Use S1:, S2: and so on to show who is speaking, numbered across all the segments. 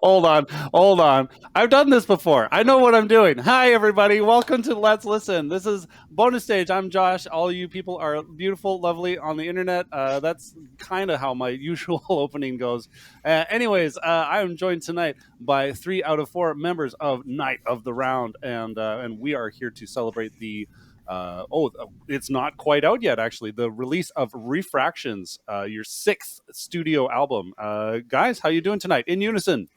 S1: Hold on. I've done this before. I know what I'm doing. Hi, everybody. Welcome to Let's Listen. This is bonus stage. I'm Josh. All you people are beautiful, lovely on the internet. That's kind of how my usual opening goes. Anyways, I am joined tonight by 3 out of 4 members of Night of the Round, and we are here to celebrate the it's not quite out yet, actually. The release of Refractions, your 6th studio album. Guys, how you doing tonight? In unison.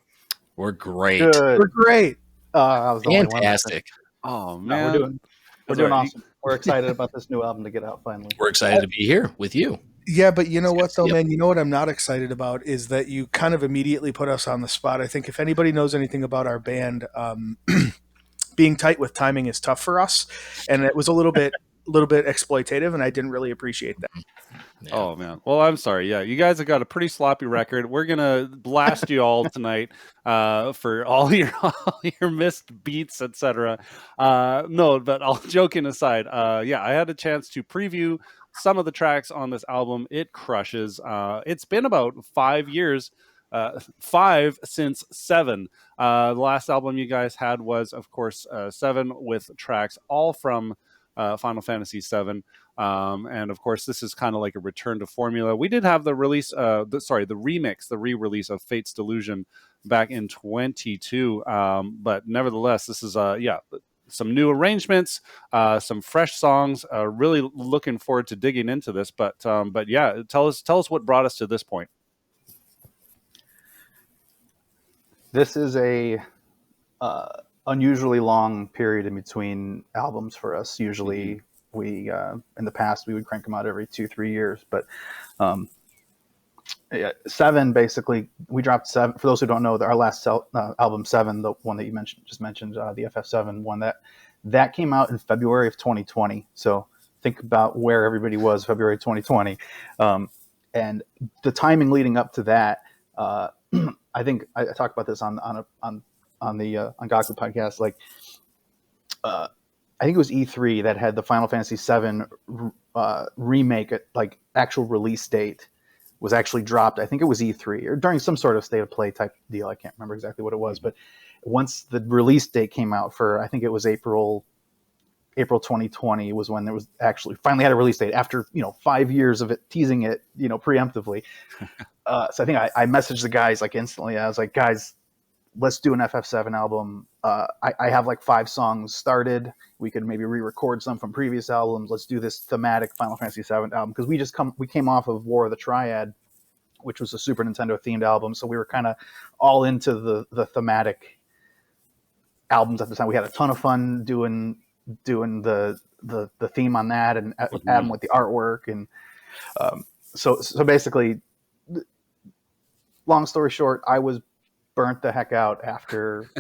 S2: We're great.
S3: Good.
S4: We're great.
S3: I was the only one.
S2: Fantastic.
S1: Oh,
S3: No,
S1: man.
S3: we're doing awesome. We're excited about this new album to get out finally.
S2: We're excited to be here with you.
S4: Yeah, but you know what, though,
S2: Yep.
S4: man? You know what I'm not excited about is that you kind of immediately put us on the spot. I think if anybody knows anything about our band, being tight with timing is tough for us, and it was a little bit exploitative, and I didn't really appreciate that.
S2: Yeah.
S1: Oh, man. Well, I'm sorry. Yeah, you guys have got a pretty sloppy record. We're going to blast you all tonight for all your missed beats, etc. No, but all joking aside, yeah, I had a chance to preview some of the tracks on this album. It crushes. It's been about 5 years. 5 since 7. The last album you guys had was, of course, 7, with tracks all from Final Fantasy 7. And of course, this is kind of like a return to formula. We did have the release, the remix, the re-release of Fate's Delusion back in 22. But nevertheless, this is some new arrangements, some fresh songs. Really looking forward to digging into this. But yeah, tell us what brought us to this point.
S3: This is a unusually long period in between albums for us. Usually, we in the past we would crank them out every 2-3 years, but 7 basically we dropped 7. For those who don't know, our last album 7, the one that you mentioned, the FF7 one, that came out in February of 2020. So think about where everybody was February 2020, and the timing leading up to that. I think I talked about this on the Gaku podcast. Like, I think it was E3 that had the Final Fantasy VII remake, like actual release date was actually dropped. I think it was E3 or during some sort of state of play type deal. I can't remember exactly what it was, but once the release date came out for, I think it was April 2020 was when there was actually finally had a release date after 5 years of it teasing it preemptively. So I think I messaged the guys like instantly. I was like, guys, let's do an FF7 album. I have like 5 songs started. We could maybe re-record some from previous albums. Let's do this thematic Final Fantasy VII album, because we came off of War of the Triad, which was a Super Nintendo themed album. So we were kind of all into the thematic albums at the time. We had a ton of fun doing the theme on that and adding with the artwork. And so basically, long story short, I was burnt the heck out after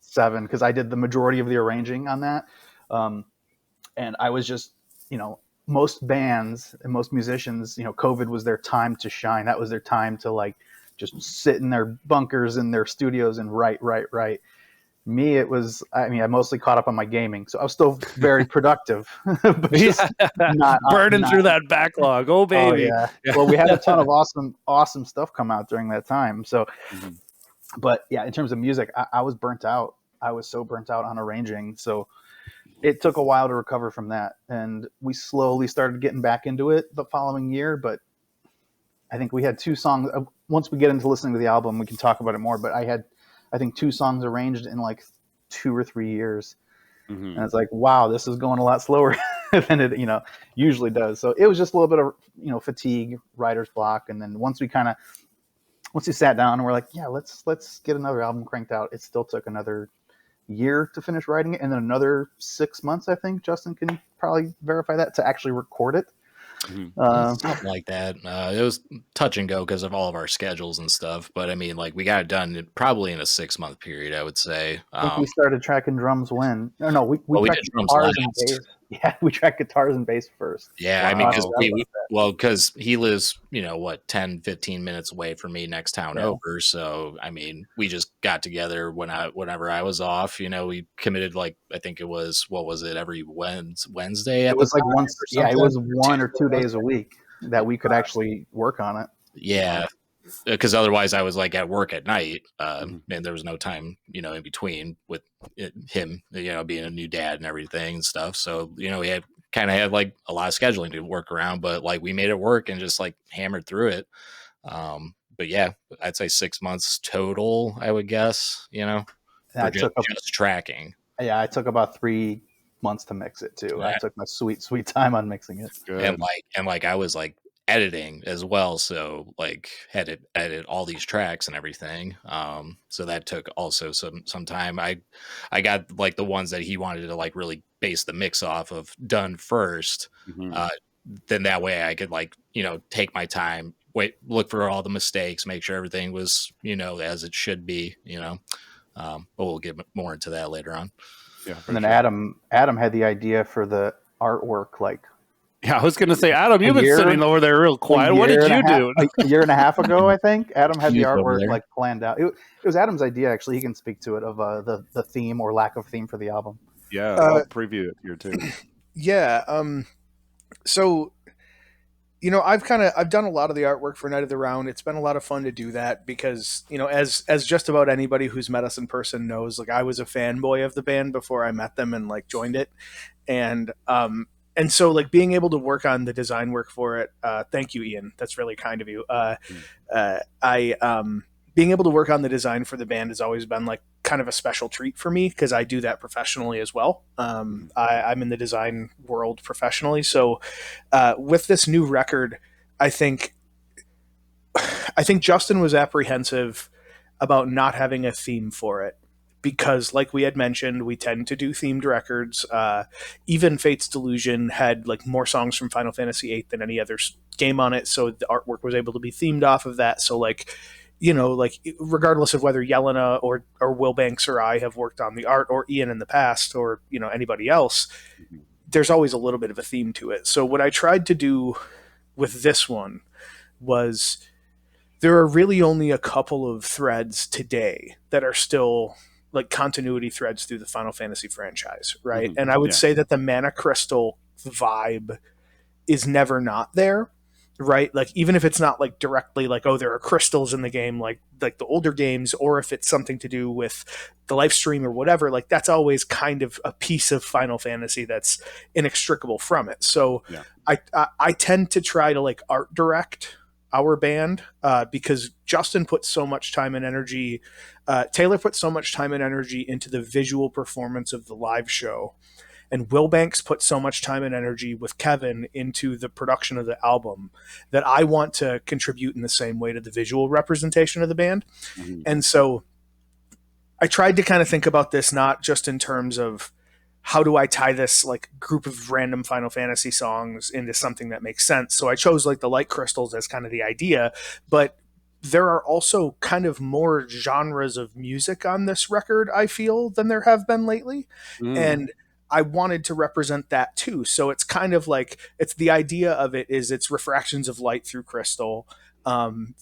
S3: 7 because I did the majority of the arranging on that. And I was just, most bands and most musicians, COVID was their time to shine. That was their time to like just sit in their bunkers in their studios and write. Me, it was, I mostly caught up on my gaming, so I was still very productive, but just not
S1: burning through that backlog. Oh, baby.
S3: Oh, yeah. Well, we had a ton of awesome stuff come out during that time. So, but yeah, in terms of music, I was burnt out. I was so burnt out on arranging. So it took a while to recover from that. And we slowly started getting back into it the following year. But I think we had 2 songs. Once we get into listening to the album, we can talk about it more. But I think 2 songs arranged in like 2 or 3 years. And it's like, wow, this is going a lot slower than it, usually does. So it was just a little bit of, fatigue, writer's block. And then once we sat down and we're like, yeah, let's get another album cranked out. It still took another year to finish writing it. And then another 6 months, I think Justin can probably verify that, to actually record it.
S2: Something like that. It was touch and go because of all of our schedules and stuff. But we got it done probably in a 6-month period, I would say.
S3: I think we started tracking drums when? No, we
S2: tracked
S3: did
S2: drums
S3: guitars and
S2: last.
S3: bass. Yeah, we tracked guitars and bass first.
S2: Yeah, because he lives, 10, 15 minutes away from me next town over. So, we just got together whenever I was off. We committed, like, I think it was, what was it, every Wednesday?
S3: It was like once, it was 1 or 2 days a week that we could actually work on it.
S2: Yeah. because otherwise I was like at work at night, and there was no time, in between with him, being a new dad and everything and stuff. So, we had like a lot of scheduling to work around, but like we made it work and just like hammered through it. But yeah, I'd say 6 months total, I would guess, for just tracking.
S3: Yeah, I took about 3 months to mix it too.
S2: Yeah.
S3: I took my sweet time on mixing it.
S1: Good.
S2: And like I was like editing as well, so like had to edit all these tracks and everything. So that took also some time. I got like the ones that he wanted to like really base the mix off of done first. Then that way I could like, take my time, look for all the mistakes, make sure everything was, as it should be, but we'll get more into that later on.
S1: Yeah,
S3: and then sure. Adam had the idea for the artwork. Like,
S1: yeah, I was going to say, Adam, you've been sitting over there real quiet. What did you do?
S3: A year and a half ago, I think Adam had the artwork like planned out. It was Adam's idea, actually. He can speak to it of the theme or lack of theme for the album.
S1: Yeah, I'll preview it here too.
S4: Yeah. So, I've done a lot of the artwork for Night of the Round. It's been a lot of fun to do that because, as just about anybody who's met us in person knows, like I was a fanboy of the band before I met them and like joined it. And so like being able to work on the design work for it, thank you, Ian. That's really kind of you. Being able to work on the design for the band has always been like kind of a special treat for me because I do that professionally as well. I'm in the design world professionally. So with this new record, I think Justin was apprehensive about not having a theme for it because like we had mentioned, we tend to do themed records. Even Fate's Delusion had like more songs from Final Fantasy VIII than any other game on it. So the artwork was able to be themed off of that. So like, like regardless of whether Yelena or Will Banks or I have worked on the art or Ian in the past or, anybody else, there's always a little bit of a theme to it. So what I tried to do with this one was there are really only a couple of threads today that are still like continuity threads through the Final Fantasy franchise. Right. And I would say that the Mana Crystal vibe is never not there. Right. Like even if it's not like directly like, oh, there are crystals in the game, like the older games, or if it's something to do with the live stream or whatever, like that's always kind of a piece of Final Fantasy that's inextricable from it. So I tend to try to like art direct our band because Justin put so much time and energy. Taylor put so much time and energy into the visual performance of the live show. And Will Banks put so much time and energy with Kevin into the production of the album that I want to contribute in the same way to the visual representation of the band. And so I tried to kind of think about this not just in terms of how do I tie this like group of random Final Fantasy songs into something that makes sense. So I chose like the Light Crystals as kind of the idea, but there are also kind of more genres of music on this record, I feel, than there have been lately. And I wanted to represent that too. So it's kind of like, it's the idea of it is it's refractions of light through crystal.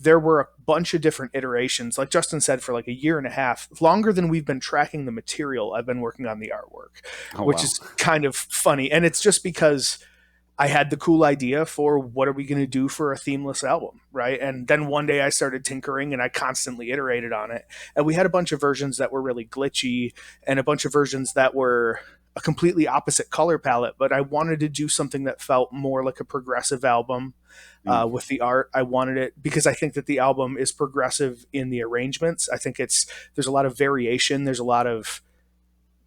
S4: There were a bunch of different iterations, like Justin said, for like a year and a half, longer than we've been tracking the material. I've been working on the artwork, which is kind of funny. And it's just because I had the cool idea for what are we going to do for a themeless album, right? And then one day I started tinkering and I constantly iterated on it. And we had a bunch of versions that were really glitchy and a bunch of versions that were a completely opposite color palette, but I wanted to do something that felt more like a progressive album with the art. I wanted it because I think that the album is progressive in the arrangements. I think there's a lot of variation. There's a lot of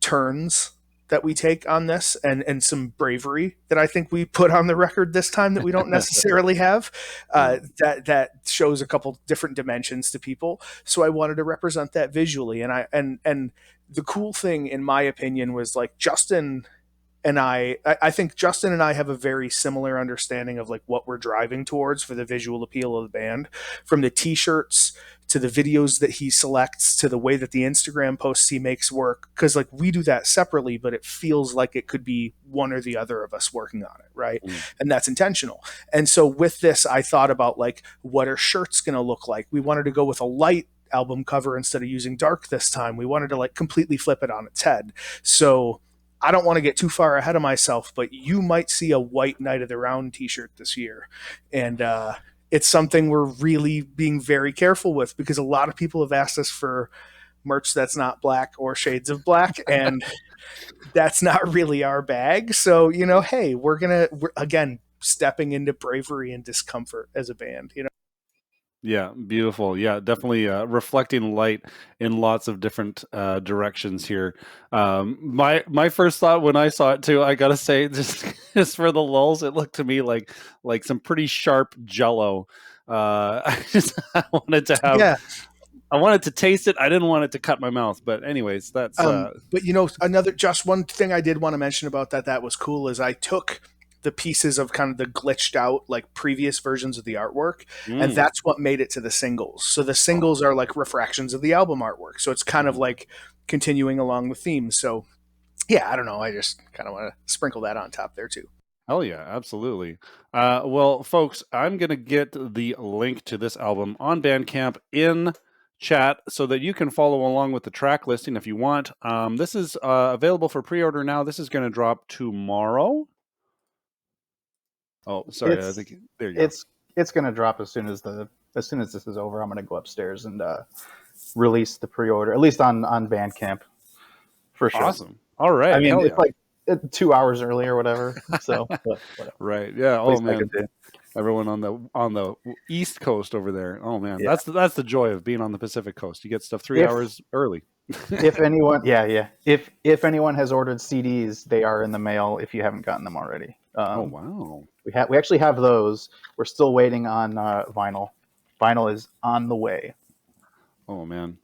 S4: turns that we take on this and some bravery that I think we put on the record this time that we don't necessarily have that shows a couple different dimensions to people. So I wanted to represent that visually. And the cool thing in my opinion was like Justin and I think Justin and I have a very similar understanding of like what we're driving towards for the visual appeal of the band, from the t-shirts to the videos that he selects to the way that the Instagram posts he makes work. Cause like we do that separately, but it feels like it could be one or the other of us working on it. Right. And that's intentional. And so with this, I thought about like, what are shirts going to look like? We wanted to go with a light album cover instead of using dark this time. We wanted to like completely flip it on its head. So I don't want to get too far ahead of myself, but you might see a white Night of the Round t-shirt this year. And it's something we're really being very careful with, because a lot of people have asked us for merch that's not black or shades of black, and that's not really our bag. So, hey, we're again stepping into bravery and discomfort as a band.
S1: Yeah, beautiful. Yeah, definitely reflecting light in lots of different directions here. My first thought when I saw it too, I gotta say, just for the lulz, it looked to me like some pretty sharp Jello. I wanted to have,
S4: Yeah.
S1: I wanted to taste it. I didn't want it to cut my mouth. But anyways, that's
S4: But just one thing I did want to mention about that was cool is I took the pieces of kind of the glitched out like previous versions of the artwork, and that's what made it to the singles. So the singles are like refractions of the album artwork. So it's kind of like continuing along the theme. So yeah, I don't know. I just kind of want to sprinkle that on top there too.
S1: Hell yeah, absolutely. Well, folks, I'm going to get the link to this album on Bandcamp in chat so that you can follow along with the track listing if you want. This is available for pre-order now. This is going to drop tomorrow. Oh, sorry. I think there you go.
S3: It's going to drop as soon as this is over. I'm going to go upstairs and release the pre-order, at least on Bandcamp, for sure.
S1: Awesome. All right.
S3: I mean, it's like 2 hours early or whatever. So, whatever.
S1: Right. Yeah. Oh man. Everyone on the East Coast over there. Oh man, that's the joy of being on the Pacific Coast. You get stuff 3 hours early.
S3: If anyone, if anyone has ordered CDs, they are in the mail. If you haven't gotten them already.
S1: Oh wow.
S3: We actually have those. We're still waiting on vinyl. Vinyl is on the way.
S1: Oh man.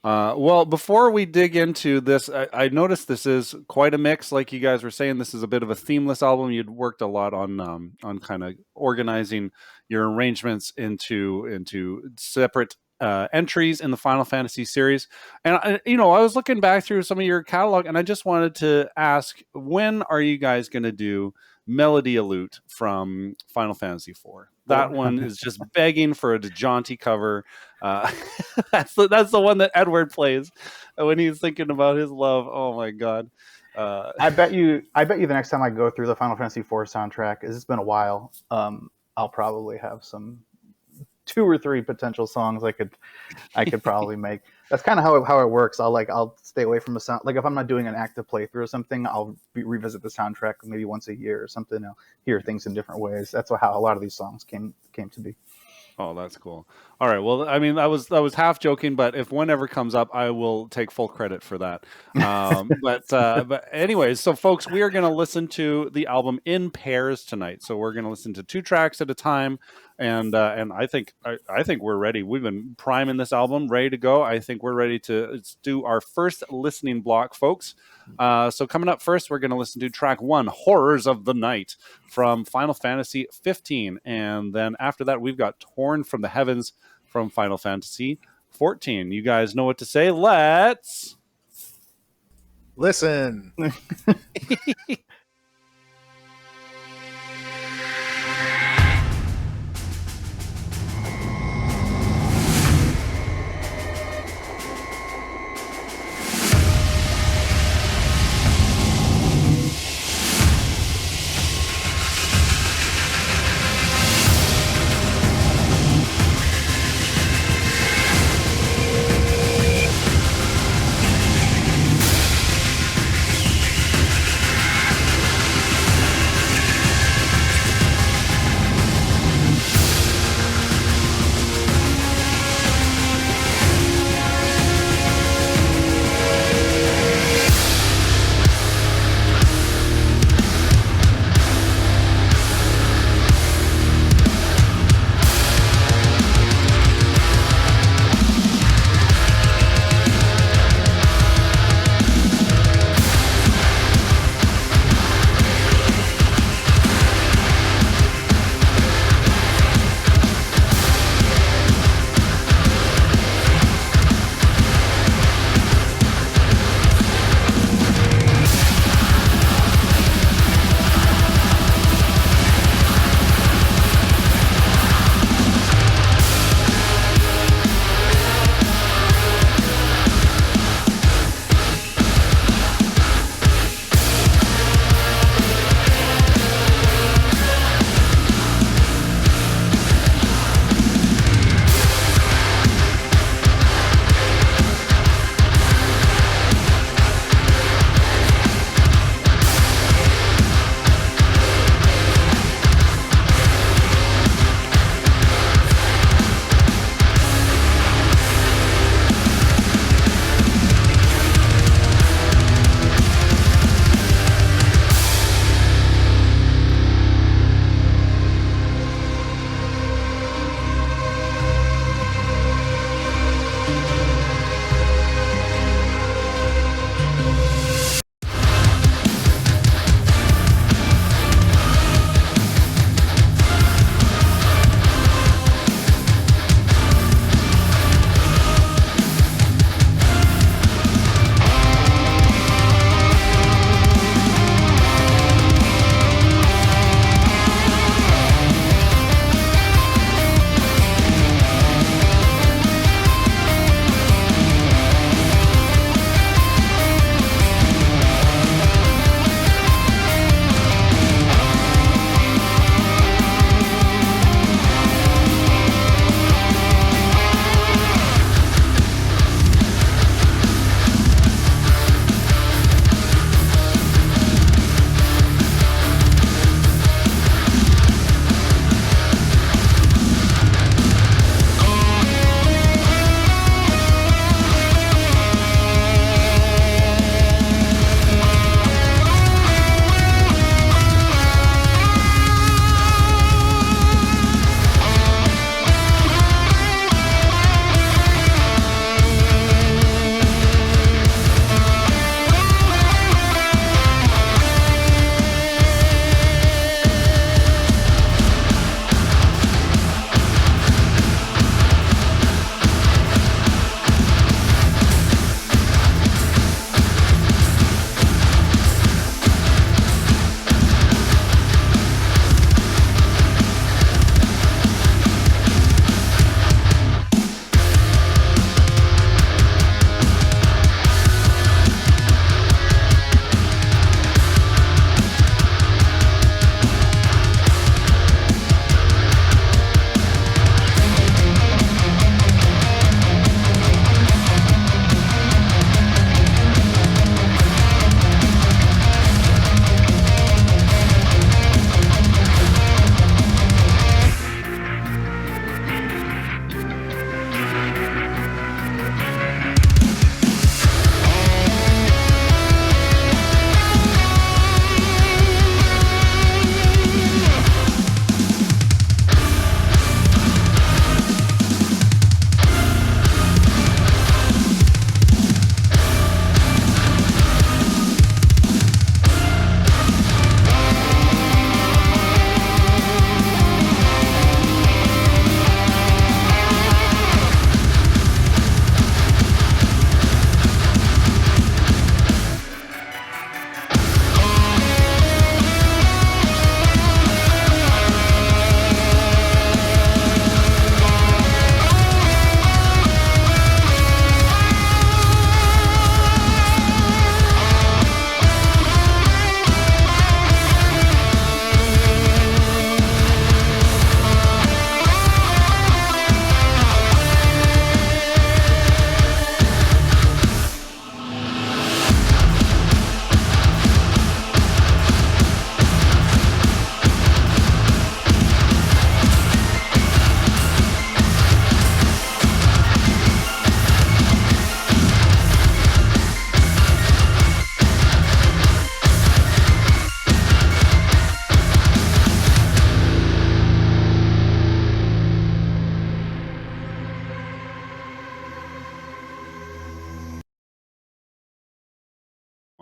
S1: Well, before we dig into this, I noticed this is quite a mix. Like you guys were saying, this is a bit of a themeless album. You'd worked a lot on kind of organizing your arrangements into separate entries in the Final Fantasy series. And I was looking back through some of your catalog, and I just wanted to ask, when are you guys going to do Melody Alute from Final Fantasy IV? That one is just begging for a DeJounte cover. That's the one that Edward plays when he's thinking about his love. Oh my god!
S3: I bet you the next time I go through the Final Fantasy IV soundtrack, as it's been a while, I'll probably have some 2 or 3 potential songs I could probably make. That's kind of how it works. I'll stay away from the sound. Like if I'm not doing an active playthrough or something, I'll revisit the soundtrack maybe once a year or something. I'll hear things in different ways. That's how a lot of these songs came to be.
S1: Oh, that's cool. All right. Well, I mean, I was half joking, but if one ever comes up, I will take full credit for that. But anyways, so folks, we are going to listen to the album in pairs tonight. So we're going to listen to 2 tracks at a time, and I think we're ready. We've been priming this album, ready to go. I think we're ready to do our first listening block, folks. So coming up first, we're going to listen to track 1, Horrors of the Night from Final Fantasy 15. And then after that, we've got Torn from the Heavens from Final Fantasy 14. You guys know what to say. Let's
S4: listen.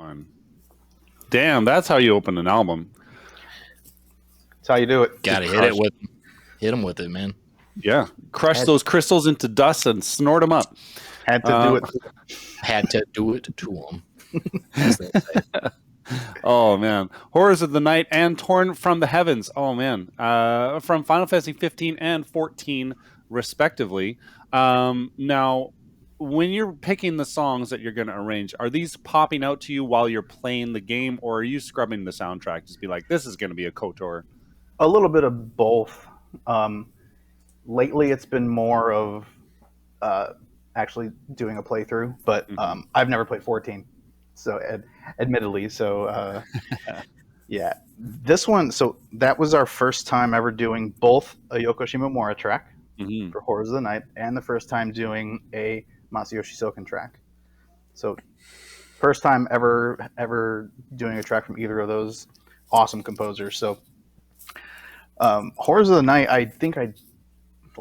S1: on. Damn, that's how you open an album.
S3: That's how you do it.
S2: Gotta hit him with it, man.
S1: Yeah, crush those crystals into dust and snort them up.
S3: Had to do it.
S2: Had to do it to him. As they say.
S1: Oh man, Horrors of the Night and Torn from the Heavens. Oh man, from Final Fantasy 15 and 14 respectively. Now, when you're picking the songs that you're going to arrange, are these popping out to you while you're playing the game, or are you scrubbing the soundtrack? Just be like, this is going to be a KOTOR.
S3: A little bit of both. Lately, it's been more of actually doing a playthrough, but I've never played 14, so admittedly, so yeah, this one. So that was our first time ever doing both a Yoko Shimomura track for Horrors of the Night and the first time doing a Masayoshi Soken track. So first time ever doing a track from either of those awesome composers. So Horrors of the Night, I think the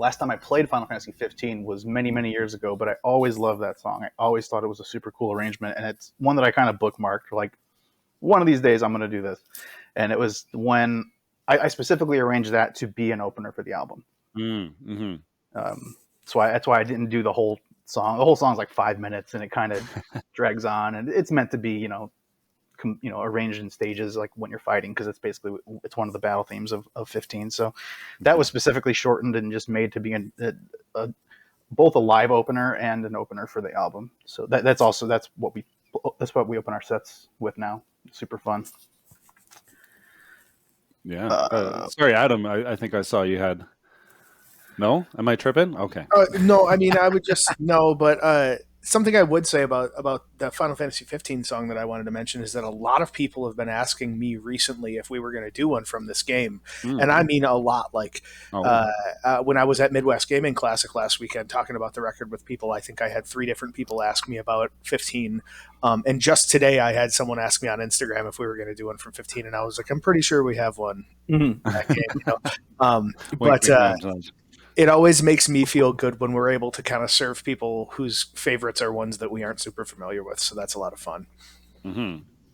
S3: last time I played Final Fantasy 15 was many years ago, but I always loved that song. I always thought it was a super cool arrangement, and it's one that I kind of bookmarked. Like, one of these days I'm going to do this. And it was when I specifically arranged that to be an opener for the album. So that's why I didn't do the whole song. The whole song's like 5 minutes, and it kind of drags on, and it's meant to be, arranged in stages, like when you're fighting, because it's one of the battle themes of 15. So that was specifically shortened and just made to be both a live opener and an opener for the album. So that's what we open our sets with now. Super fun.
S1: Yeah. Sorry, Adam. I think I saw you had. No, am I tripping? Okay.
S4: No, I mean I would just no, but something I would say about the Final Fantasy 15 song that I wanted to mention is that a lot of people have been asking me recently if we were going to do one from this game, and I mean a lot. Like when I was at Midwest Gaming Classic last weekend talking about the record with people, I think I had 3 different people ask me about 15, and just today I had someone ask me on Instagram if we were going to do one from 15, and I was like, I'm pretty sure we have one. That game, but. It always makes me feel good when we're able to kind of serve people whose favorites are ones that we aren't super familiar with. So that's a lot of fun.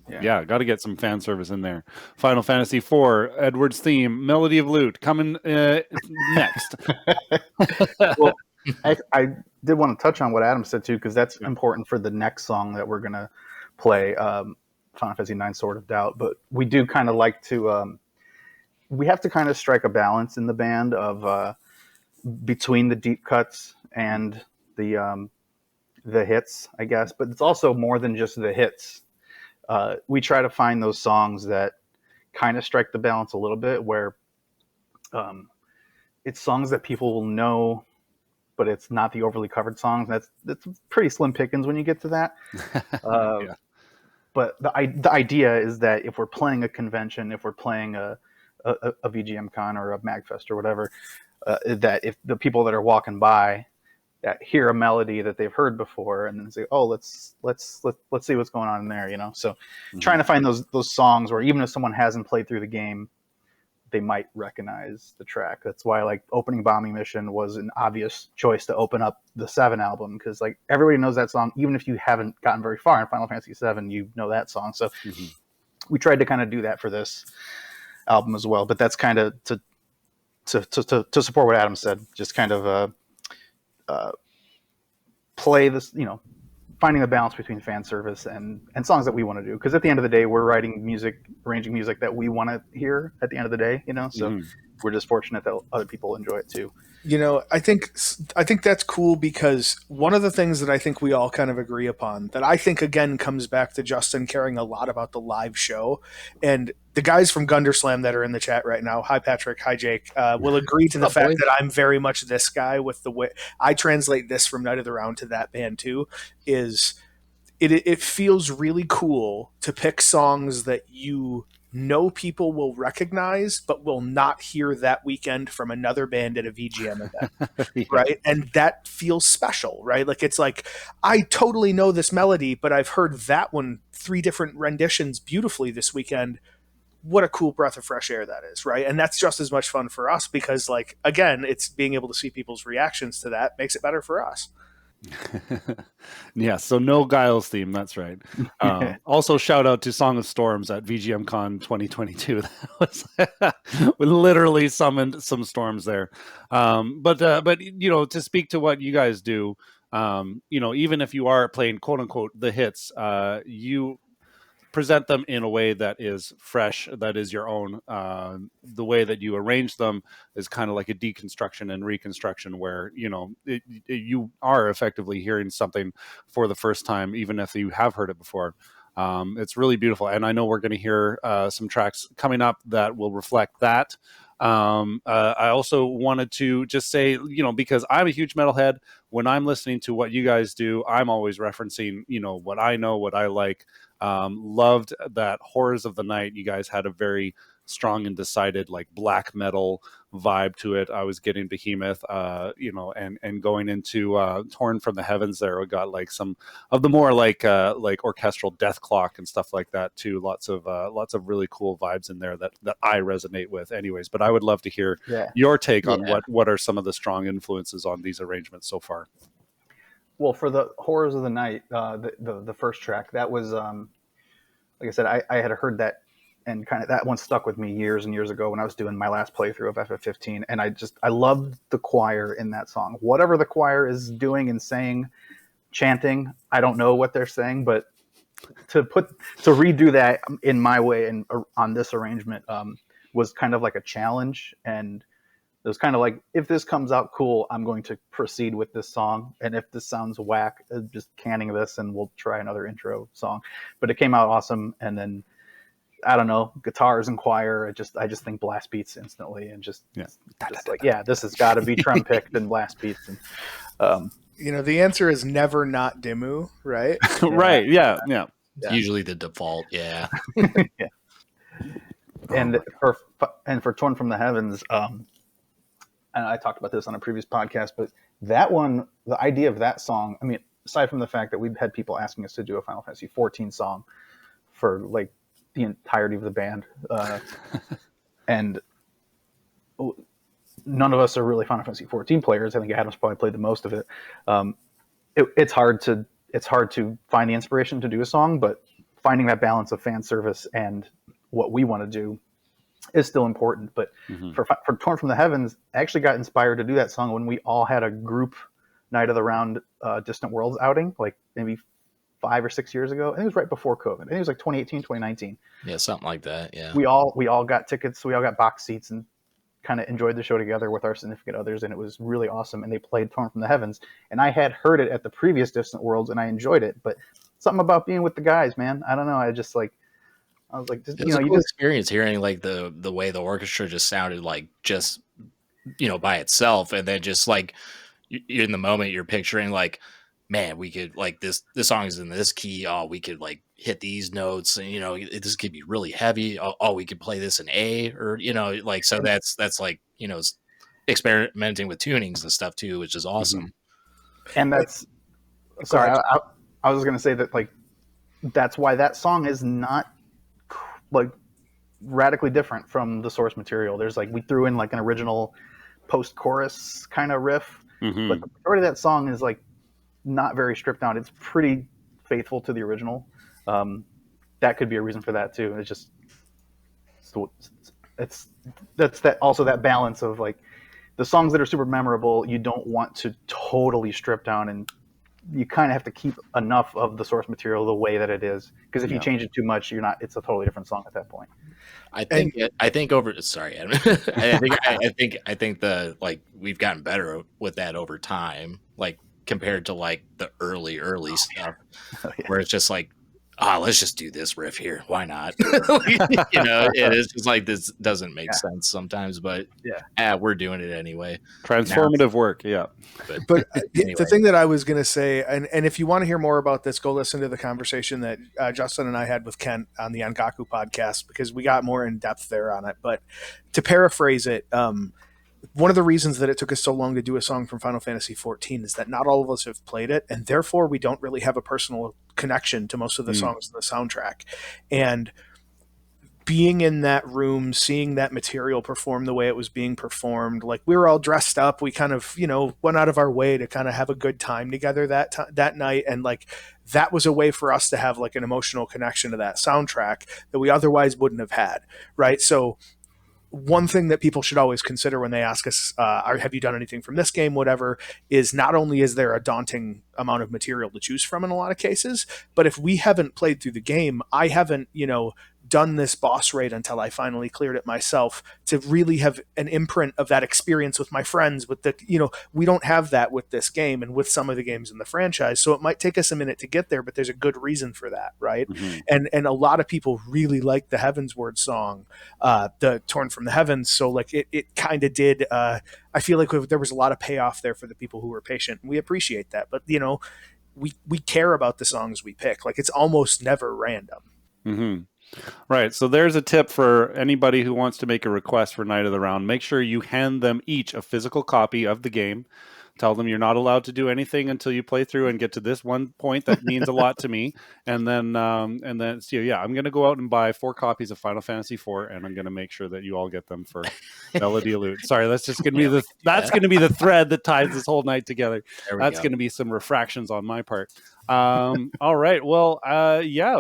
S1: Yeah, got to get some fan service in there. Final Fantasy IV, Edward's theme, Melody of Lute, coming next.
S3: Well, I did want to touch on what Adam said too, because that's important for the next song that we're going to play, Final Fantasy IX Sword of Doubt. But we do kind of like to, we have to kind of strike a balance in the band of between the deep cuts and the hits, I guess. But it's also more than just the hits. We try to find those songs that kind of strike the balance a little bit, where it's songs that people will know, but it's not the overly covered songs. That's pretty slim pickings when you get to that. But the idea is that if we're playing a convention, if we're playing a VGM Con or a MagFest or whatever, that if the people that are walking by that hear a melody that they've heard before and then say, oh, let's see what's going on in there, So trying to find those songs where even if someone hasn't played through the game, they might recognize the track. That's why like Opening Bombing Mission was an obvious choice to open up the 7 album, because like everybody knows that song. Even if you haven't gotten very far in Final Fantasy 7, you know that song. So we tried to kind of do that for this album as well, but that's kind of to support what Adam said, just kind of play this, finding the balance between fan service and songs that we want to do. Because at the end of the day, we're writing music, arranging music that we want to hear at the end of the day, So we're just fortunate that other people enjoy it too.
S4: I think that's cool, because one of the things that I think we all kind of agree upon, that I think again comes back to Justin caring a lot about the live show, and the guys from Gunderslam that are in the chat right now, hi Patrick, hi Jake, will agree to the fact that I'm very much this guy with the way I translate this from Night of the Round to that band too. Is it feels really cool to pick songs that people will recognize, but will not hear that weekend from another band at a VGM event, right? And that feels special, right? Like, it's like, I totally know this melody, but I've heard that one 3 different renditions beautifully this weekend. What a cool breath of fresh air that is, right? And that's just as much fun for us, because, like, again, it's being able to see people's reactions to that makes it better for us.
S1: Yeah, so no Giles theme. That's right. Also, shout out to Song of Storms at VGMCon 2022. That was we literally summoned some storms there. But you know, to speak to what you guys do, you know, even if you are playing quote unquote the hits, you present them in a way that is fresh, that is your own. The way that you arrange them is kind of like a deconstruction and reconstruction, where you know you are effectively hearing something for the first time, even if you have heard it before. It's really beautiful, and I know we're going to hear some tracks coming up that will reflect that. I also wanted to just say, you know, because I'm a huge metalhead, when I'm listening to what you guys do, I'm always referencing, you know, what I know, what I like. Loved that Horrors of the Night. You guys had a very strong and decided like black metal vibe to it. I was getting Behemoth, you know, and going into Torn from the Heavens. There, we got like some of the more like orchestral Death Clock and stuff like that too. Lots of really cool vibes in there that I resonate with. Anyways, but I would love to hear your take on what are some of the strong influences on these arrangements so far.
S3: Well, for the Horrors of the Night, the first track, that was like I said, I had heard that, and kind of that one stuck with me years and years ago when I was doing my last playthrough of FF15, and I loved the choir in that song. Whatever the choir is doing and saying, chanting, I don't know what they're saying, but to redo that in my way and on this arrangement was kind of like a challenge. And it was kind of like, if this comes out cool, I'm going to proceed with this song. And if this sounds whack, just canning this and we'll try another intro song. But it came out awesome. And then, I don't know, guitars and choir, I just think blast beats instantly. And just like, yeah, this has got to be drum picked and blast beats. And,
S4: you know, the answer is never not Dimmu, right?
S1: Right. Yeah.
S2: Usually the default. Yeah.
S3: Yeah. And for Torn from the Heavens, and I talked about this on a previous podcast, but that one, the idea of that song, I mean, aside from the fact that we've had people asking us to do a Final Fantasy 14 song for like the entirety of the band, and none of us are really Final Fantasy 14 players. I think Adam's probably played the most of it. It's hard to find the inspiration to do a song, but finding that balance of fan service and what we want to do is still important. But for Torn from the Heavens, I actually got inspired to do that song when we all had a group Night of the Round Distant Worlds outing, like maybe 5 or 6 years ago. I think it was right before COVID. I think it was like 2018, 2019.
S2: Yeah, something like that. Yeah.
S3: We all got tickets. We all got box seats and kind of enjoyed the show together with our significant others, and it was really awesome. And they played Torn from the Heavens, and I had heard it at the previous Distant Worlds, and I enjoyed it. But something about being with the guys, man, I don't know. I was like,
S2: it was a cool experience hearing like the way the orchestra just sounded like just, you know, by itself, and then just like you're in the moment, you're picturing like, man, we could like this song is in this key. Oh, we could like hit these notes, and you know, this could be really heavy. Oh, we could play this in A, or you know, like so that's like, you know, experimenting with tunings and stuff too, which is awesome.
S3: And that's sorry, I was gonna say that like that's why that song is not like radically different from the source material. There's like, we threw in like an original post-chorus kind of riff, but the majority of that song is like not very stripped down. It's pretty faithful to the original. That could be a reason for that too. It's just that's that balance of like the songs that are super memorable, you don't want to totally strip down, and you kind of have to keep enough of the source material the way that it is, because if you change it too much, it's a totally different song at that point.
S2: I think over. Sorry, Adam. I think the like we've gotten better with that over time, like compared to like the early stuff, where it's just like, let's just do this riff here. Why not? You know, it is just like, this doesn't make sense sometimes, but we're doing it anyway.
S1: Transformative work, yeah.
S4: But anyway. The thing that I was going to say, and if you want to hear more about this, go listen to the conversation that Justin and I had with Kent on the Angaku podcast, because we got more in depth there on it. But to paraphrase it, one of the reasons that it took us so long to do a song from Final Fantasy XIV is that not all of us have played it, and therefore we don't really have a personal connection to most of the songs in the soundtrack. And being in that room, seeing that material perform the way it was being performed, like we were all dressed up. We kind of, went out of our way to kind of have a good time together that night. And like, that was a way for us to have like an emotional connection to that soundtrack that we otherwise wouldn't have had. Right. So one thing that people should always consider when they ask us, have you done anything from this game, whatever, is not only is there a daunting amount of material to choose from in a lot of cases, but if we haven't played through the game, I haven't, done this boss raid until I finally cleared it myself, to really have an imprint of that experience with my friends. With the, we don't have that with this game and with some of the games in the franchise. So it might take us a minute to get there, but there's a good reason for that, right?
S1: Mm-hmm.
S4: And a lot of people really like the Heavensward song, the Torn from the Heavens. So like it kind of did. I feel like there was a lot of payoff there for the people who were patient. We appreciate that, but we care about the songs we pick. Like it's almost never random.
S1: Mm-hmm. Right. So there's a tip for anybody who wants to make a request for Night of the Round. Make sure you hand them each a physical copy of the game. Tell them you're not allowed to do anything until you play through and get to this one point that means a lot to me. And then I'm going to go out and buy 4 copies of Final Fantasy IV, and I'm going to make sure that you all get them for Melody Allude. Sorry, that's just going to be going to be the thread that ties this whole night together. That's going to be some refractions on my part. All right. Well,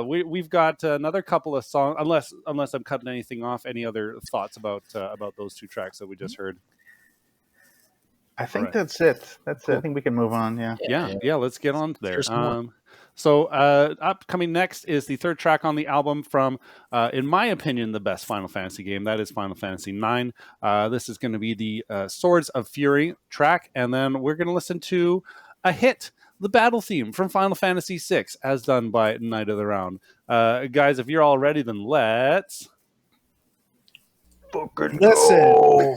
S1: we've got another couple of songs. Unless I'm cutting anything off. Any other thoughts about those 2 tracks that we just heard?
S3: I think that's it. Cool. I think we can move on.
S1: Yeah. Let's get on there. So upcoming next is the 3rd track on the album from, in my opinion, the best Final Fantasy game. That is Final Fantasy IX. This is going to be the Swords of Fury track, and then we're going to listen to a hit, the battle theme from Final Fantasy VI, as done by Night of the Round. Guys, if you're all ready, then let's
S3: fucking
S4: listen.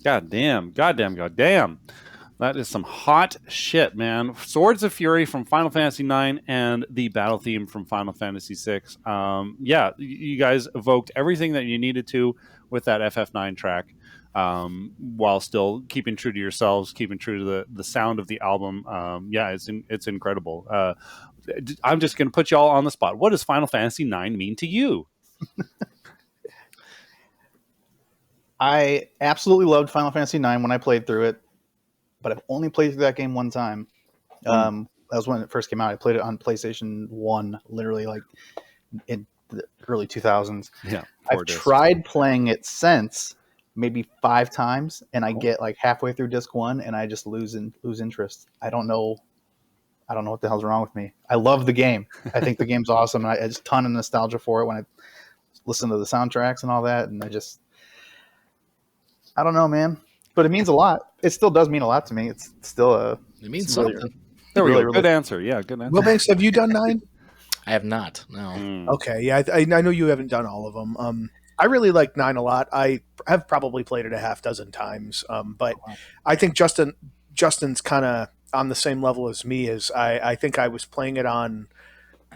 S1: God damn. That is some hot shit, man. Swords of Fury from Final Fantasy IX and the battle theme from Final Fantasy VI. Yeah, you guys evoked everything that you needed to with that FF9 track, while still keeping true to yourselves, keeping true to the sound of the album. Yeah, it's incredible. I'm just going to put you all on the spot. What does Final Fantasy IX mean to you?
S3: I absolutely loved Final Fantasy IX when I played through it, but I've only played through that game one time. That was when it first came out. I played it on PlayStation 1, literally like in the early 2000s.
S1: Yeah,
S3: I've tried playing it since, maybe 5 times, and I get like halfway through disc 1 and I just lose interest. I don't know what the hell's wrong with me. I love the game. I think the game's awesome. And I just a ton of nostalgia for it when I listen to the soundtracks and all that. And I don't know, man, but it means a lot. It still does mean a lot to me. It's still
S2: it means something.
S1: There we go. Good answer. Yeah, good answer.
S4: Wilbanks, have you done 9?
S2: I have not. No.
S4: Okay, yeah, I know you haven't done all of them. I really like 9 a lot. I have probably played it a half dozen times, but I think Justin's kind of on the same level as me. As I think I was playing it on,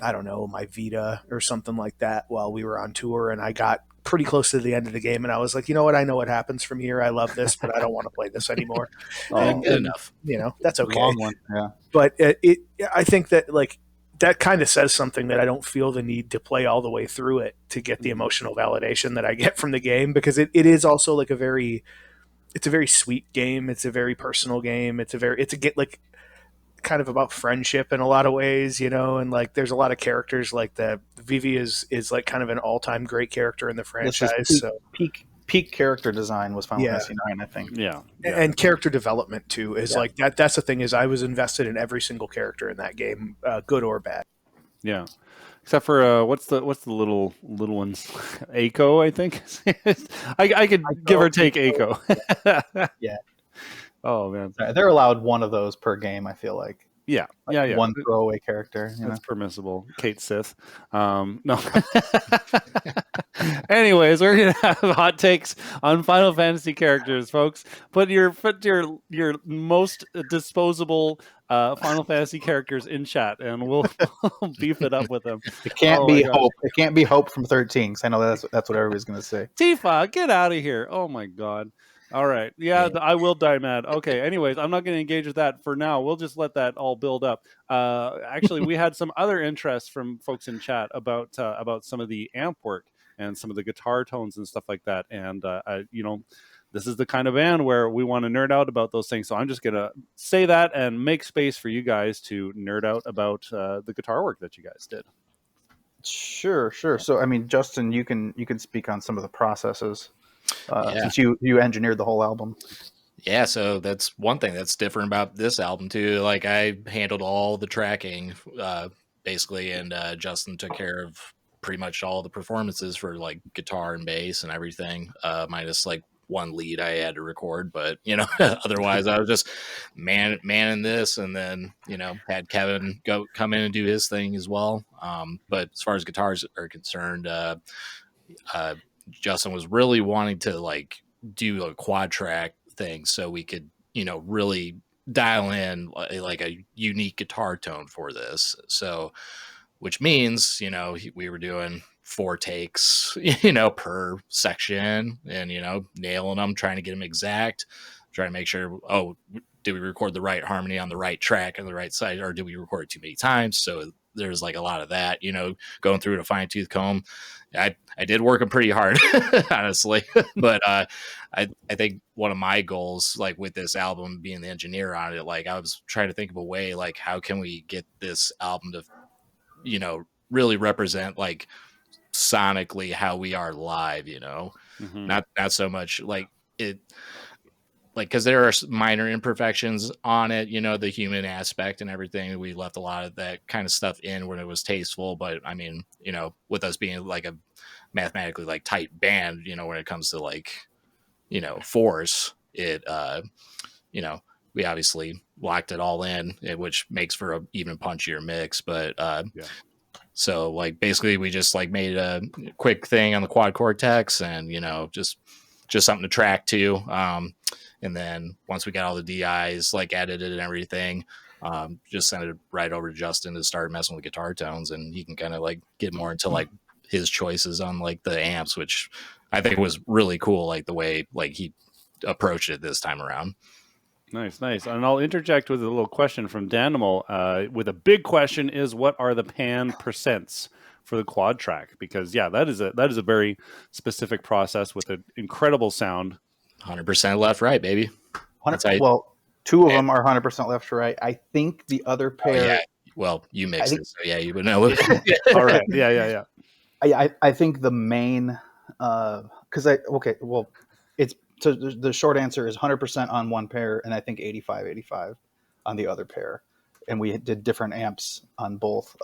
S4: I don't know, my Vita or something like that while we were on tour, and I got pretty close to the end of the game, and I was like, you know what, I know what happens from here. I love this, but I don't want to play this anymore.
S2: Good enough.
S4: You know, that's okay.
S3: Long one, yeah.
S4: But I think that like that kind of says something, that I don't feel the need to play all the way through it to get the emotional validation that I get from the game, because it is also like it's a very sweet game. It's a very personal game. It's like kind of about friendship in a lot of ways, you know, and like there's a lot of characters like that. Vivi is like kind of an all-time great character in the franchise.
S3: Peak character design was Final Fantasy IX, I think.
S1: Yeah.
S4: And character development too is like that. That's the thing, is I was invested in every single character in that game, good or bad.
S1: Yeah. Except for what's the little ones? Aiko, I think. I could give or take Aiko.
S3: Yeah.
S1: Oh man,
S3: they're allowed one of those per game, I feel like.
S1: Yeah,
S3: One throwaway character.
S1: That's permissible. Kate Sith. No. Anyways, we're gonna have hot takes on Final Fantasy characters, folks. Put your most disposable Final Fantasy characters in chat, and we'll beef it up with them.
S3: It can't be Hope. It can't be Hope from 13. I know that's what everybody's gonna say.
S1: Tifa, get out of here! Oh my god. All right. Yeah, I will die mad. Okay. Anyways, I'm not going to engage with that for now. We'll just let that all build up. Actually, we had some other interest from folks in chat about some of the amp work and some of the guitar tones and stuff like that. And this is the kind of band where we want to nerd out about those things. So I'm just going to say that and make space for you guys to nerd out about the guitar work that you guys did.
S3: Sure. So, I mean, Justin, you can speak on some of the processes. Since you engineered the whole album.
S2: Yeah, so that's one thing that's different about this album too. Like I handled all the tracking basically, and Justin took care of pretty much all the performances for like guitar and bass and everything, minus like one lead I had to record, but otherwise I was just manning this, and then had Kevin come in and do his thing as well. But as far as guitars are concerned, Justin was really wanting to like do a quad track thing so we could, really dial in like a unique guitar tone for this. So, which means, we were doing 4 takes, per section, and, nailing them, trying to get them exact, trying to make sure, did we record the right harmony on the right track on the right side, or did we record it too many times? So there's like a lot of that, going through it a fine tooth comb. I did work them pretty hard, honestly, but I think one of my goals, like with this album, being the engineer on it, like I was trying to think of a way, like how can we get this album to, really represent like sonically how we are live, not so much like it. Like, because there are minor imperfections on it, the human aspect and everything. We left a lot of that kind of stuff in when it was tasteful. But I mean, with us being like a mathematically like tight band, when it comes to like, force, it, we obviously locked it all in, which makes for a even punchier mix. But so like basically we just like made a quick thing on the quad cortex and, just just something to track to. And then once we got all the DIs like edited and everything, just send it right over to Justin to start messing with guitar tones, and he can kind of like get more into like his choices on like the amps, which I think was really cool, like the way like he approached it this time around.
S1: Nice. And I'll interject with a little question from Danimal. With a big question is, what are the pan percents for the quad track? Because that is a very specific process with an incredible sound.
S2: 100% left, right, baby.
S3: Well, two of them are 100% left to right. I think the other pair.
S2: Oh, yeah. Well, you mixed it, so yeah, you would know.
S1: All right. Yeah.
S3: I think the main, it's so the short answer is 100% on one pair, and I think 85 on the other pair, and we did different amps on both.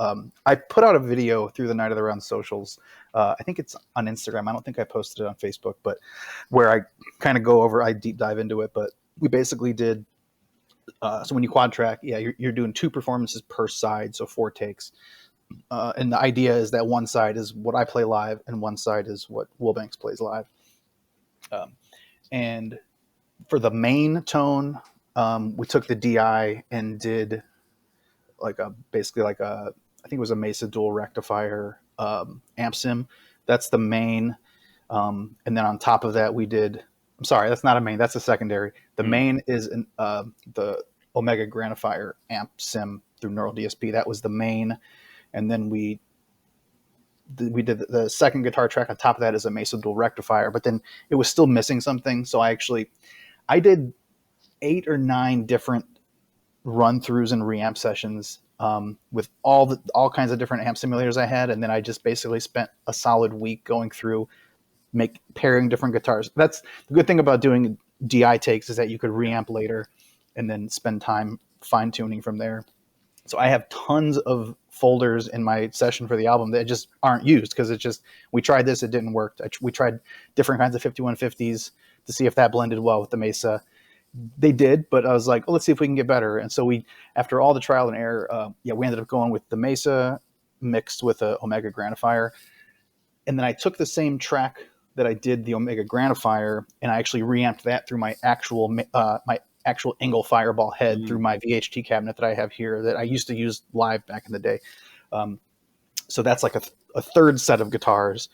S3: I put out a video through the night of the round socials. I think it's on Instagram. I don't think I posted it on Facebook, but where I kind of I deep dive into it. But we basically did. So when you quad track, you're doing 2 performances per side, so 4 takes. And the idea is that one side is what I play live and one side is what Wilbanks plays live. And for the main tone, we took the DI and did I think it was a Mesa dual rectifier amp sim. That's the main. And then on top of that, I'm sorry, that's not a main, that's a secondary. The main is the Omega Granifier amp sim through Neural DSP. That was the main. And then we did the second guitar track on top of that is a Mesa dual rectifier, but then it was still missing something. So I did 8 or 9 different run throughs and reamp sessions with all kinds of different amp simulators I had. And then I just basically spent a solid week going through, pairing different guitars. That's the good thing about doing DI takes, is that you could reamp later and then spend time fine tuning from there. So I have tons of folders in my session for the album that just aren't used because we tried this, it didn't work. We tried different kinds of 5150s to see if that blended well with the Mesa. They did, but I was like, let's see if we can get better. And so after all the trial and error, we ended up going with the Mesa mixed with a Omega Granifier. And then I took the same track that I did the Omega Granifier, and I actually reamped that through my actual Engel Fireball head through my VHT cabinet that I have here that I used to use live back in the day. So that's like a third set of guitars.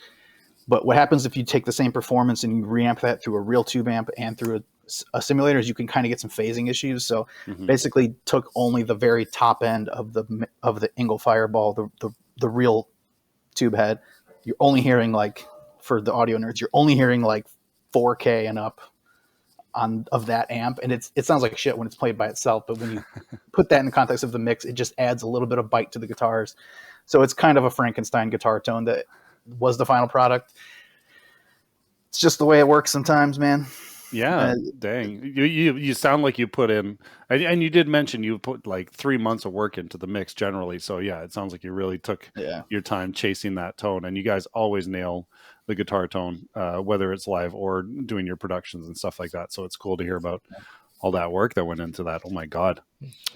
S3: But what happens if you take the same performance and you reamp that through a real tube amp and through a simulator is you can kind of get some phasing issues. So basically took only the very top end of the Engel Fireball, the real tube head. You're only hearing, like, for the audio nerds, you're only hearing like 4K and up of that amp, and it sounds like shit when it's played by itself, but when you put that in the context of the mix, it just adds a little bit of bite to the guitars. So it's kind of a Frankenstein guitar tone that was the final product. It's just the way it works sometimes, man.
S1: Yeah, dang. You sound like you put in, and you did mention you put like 3 months of work into the mix generally. So yeah, it sounds like you really took your time chasing that tone, and you guys always nail the guitar tone, whether it's live or doing your productions and stuff like that. So it's cool to hear about all that work that went into that. Oh my God.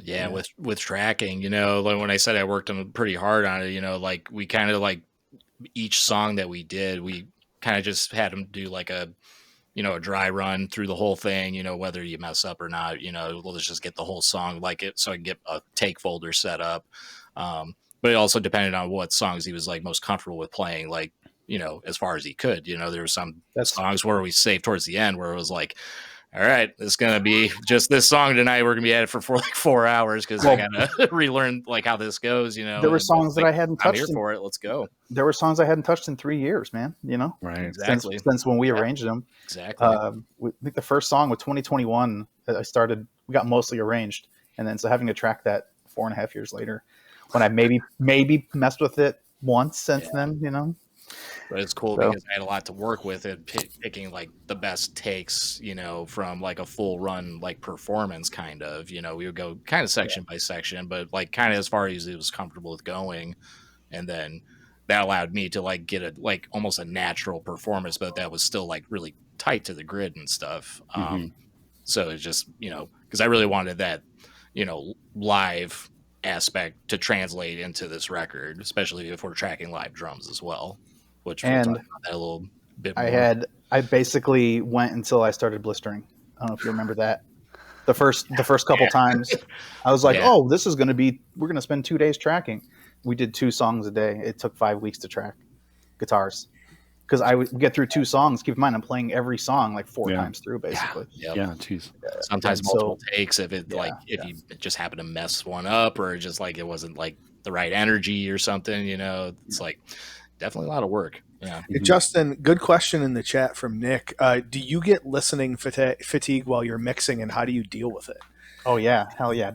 S2: Yeah. With tracking, like when I said I worked pretty hard on it, like we kind of like each song that we did, we kind of just had them do like a dry run through the whole thing, whether you mess up or not, let's just get the whole song like it, so I can get a take folder set up. But it also depended on what songs he was like most comfortable with playing, like, as far as he could. There were some songs where we saved towards the end where it was like, all right, it's going to be just this song tonight. We're going to be at it for 4 hours because I got to relearn like how this goes,
S3: There were songs that I hadn't touched.
S2: I'm here for it. Let's go.
S3: There were songs I hadn't touched in 3 years, man,
S1: Right.
S2: Exactly.
S3: Since when we arranged them.
S2: Exactly.
S3: I think the first song with 2021, we got mostly arranged. And then so having to track that 4.5 years later, when I maybe messed with it once since then,
S2: But it's cool because I had a lot to work with it, picking like the best takes, from like a full run, like performance kind of, we would go kind of section by section, but like kind of as far as it was comfortable with going. And then that allowed me to like get like almost a natural performance, but that was still like really tight to the grid and stuff. So it's just, because I really wanted that, live aspect to translate into this record, especially if we're tracking live drums as well. Which we'll talk about that a little bit more.
S3: I basically went until I started blistering. I don't know if you remember that. The first couple times, I was like,
S2: Yeah.
S3: "Oh, this is going to be. We're going to spend 2 days tracking." We did 2 songs a day. It took 5 weeks to track guitars because I would get through 2 songs. Keep in mind, I'm playing every song like 4 times through, basically.
S2: Yep.
S1: Yeah, jeez.
S2: Sometimes
S3: And
S2: multiple
S3: so-
S2: takes if it like if you just happen to mess one up or just like it wasn't like the right energy or something, you know, it's like definitely a lot of work. Yeah.
S4: Hey, Justin, good question in the chat from Nick. Do you get listening fatigue while you're mixing, and how do you deal with it?
S3: Oh yeah, hell yeah.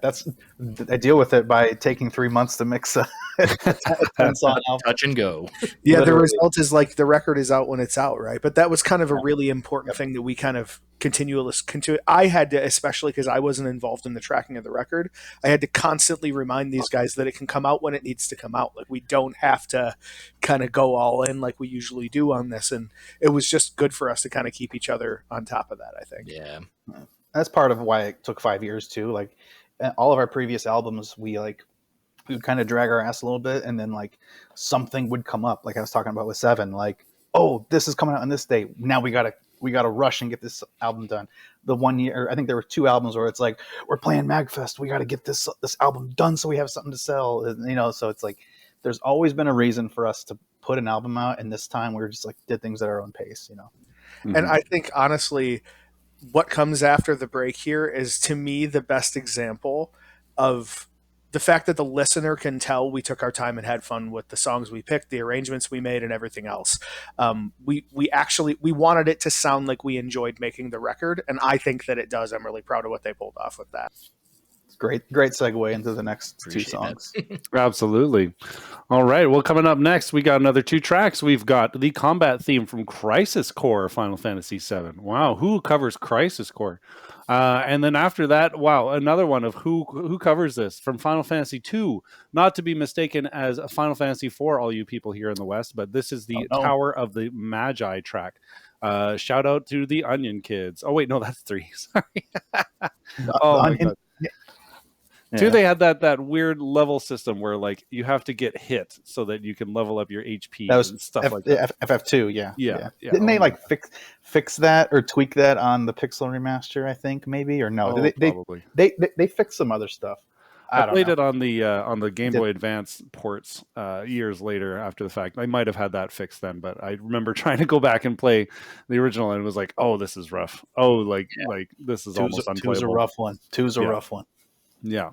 S3: I deal with it by taking 3 months to mix a 10-song album.
S2: Touch and go.
S4: Yeah,
S3: Literally.
S4: the result is like the record is out when it's out, right? But that was kind of a really important thing that we kind of I had to, especially because I wasn't involved in the tracking of the record, I had to constantly remind these guys that it can come out when it needs to come out. Like, we don't have to kind of go all in like we usually do on this. And it was just good for us to kind of keep each other on top of that, I think.
S2: Yeah.
S3: That's part of why it took 5 years too. Like all of our previous albums, we would kind of drag our ass a little bit, and then like something would come up. Like I was talking about with Seven, like, oh, this is coming out on this date. Now we gotta rush and get this album done. The 1 year, I think there were 2 albums where it's like, we're playing Magfest, we got to get this album done so we have something to sell. You know, so it's like there's always been a reason for us to put an album out, and this time we were just like did things at our own pace. You know,
S4: And I think honestly, what comes after the break here is, to me, the best example of the fact that the listener can tell we took our time and had fun with the songs we picked, the arrangements we made, and everything else. We wanted it to sound like we enjoyed making the record, and I think that it does. I'm really proud of what they pulled off with that.
S3: it's great segue into the next
S2: Appreciate
S3: 2 songs.
S1: Absolutely. All right. Well, coming up next, we got another 2 tracks. We've got the combat theme from Crisis Core Final Fantasy VII. Wow, who covers Crisis Core? And then after that, wow, another one of who covers this from Final Fantasy II, not to be mistaken as a Final Fantasy IV, all you people here in the West, but this is the Tower of the Magi track. Shout out to the Onion Kids. Oh wait, no, that's 3. Sorry. Oh my God.
S3: Yeah.
S1: 2, they had that weird level system where like you have to get hit so that you can level up your HP
S3: That was
S1: and stuff like that.
S3: FF2, yeah.
S1: Yeah.
S3: Didn't they like fix that or tweak that on the Pixel remaster? I think maybe, or no?
S1: Probably.
S3: They fixed some other stuff. I
S1: played
S3: don't
S1: it on the Game Boy Advance ports years later after the fact. I might have had that fixed then, but I remember trying to go back and play the original, and it was like, oh, this is rough. Oh, like this is almost unplayable.
S3: 2's a rough one. 2's a rough one.
S1: Yeah,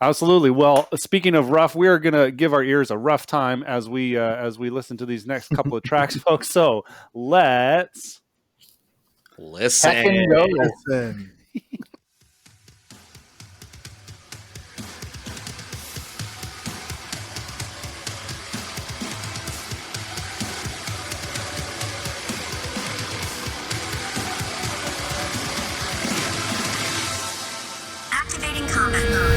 S1: absolutely. Well, speaking of rough, we're gonna give our ears a rough time as we listen to these next couple of tracks, folks. So let's
S2: Listen.
S3: Heck and go.
S4: Listen.
S5: Activating combat mode.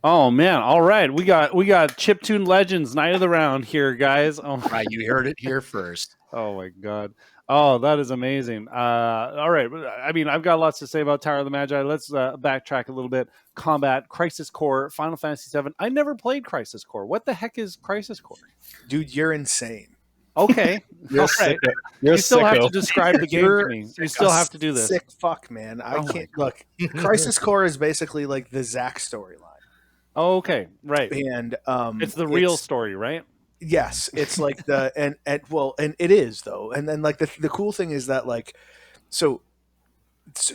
S1: Oh man! All right, we got Chiptune Legends Night of the Round here, guys. Oh,
S2: Right, you heard it here first.
S1: oh my god! Oh, that is amazing. All right, I mean, I've got lots to say about Tower of the Magi. Let's backtrack a little bit. Combat, Crisis Core, Final Fantasy VII. I never played Crisis Core. What the heck is Crisis Core?
S4: Dude, you're insane.
S1: Okay,
S3: You're
S1: all right.
S3: sicko. You're
S1: You still have
S3: sicko.
S1: to describe the game to me. You still have to do this.
S4: Sick fuck, man. I
S1: Oh my
S4: can't look. Crisis Core is basically like the Zack storyline.
S1: Oh, okay, right.
S4: And
S1: It's the real story, right?
S4: Yes, it's like the and it is though. And then like the cool thing is that like so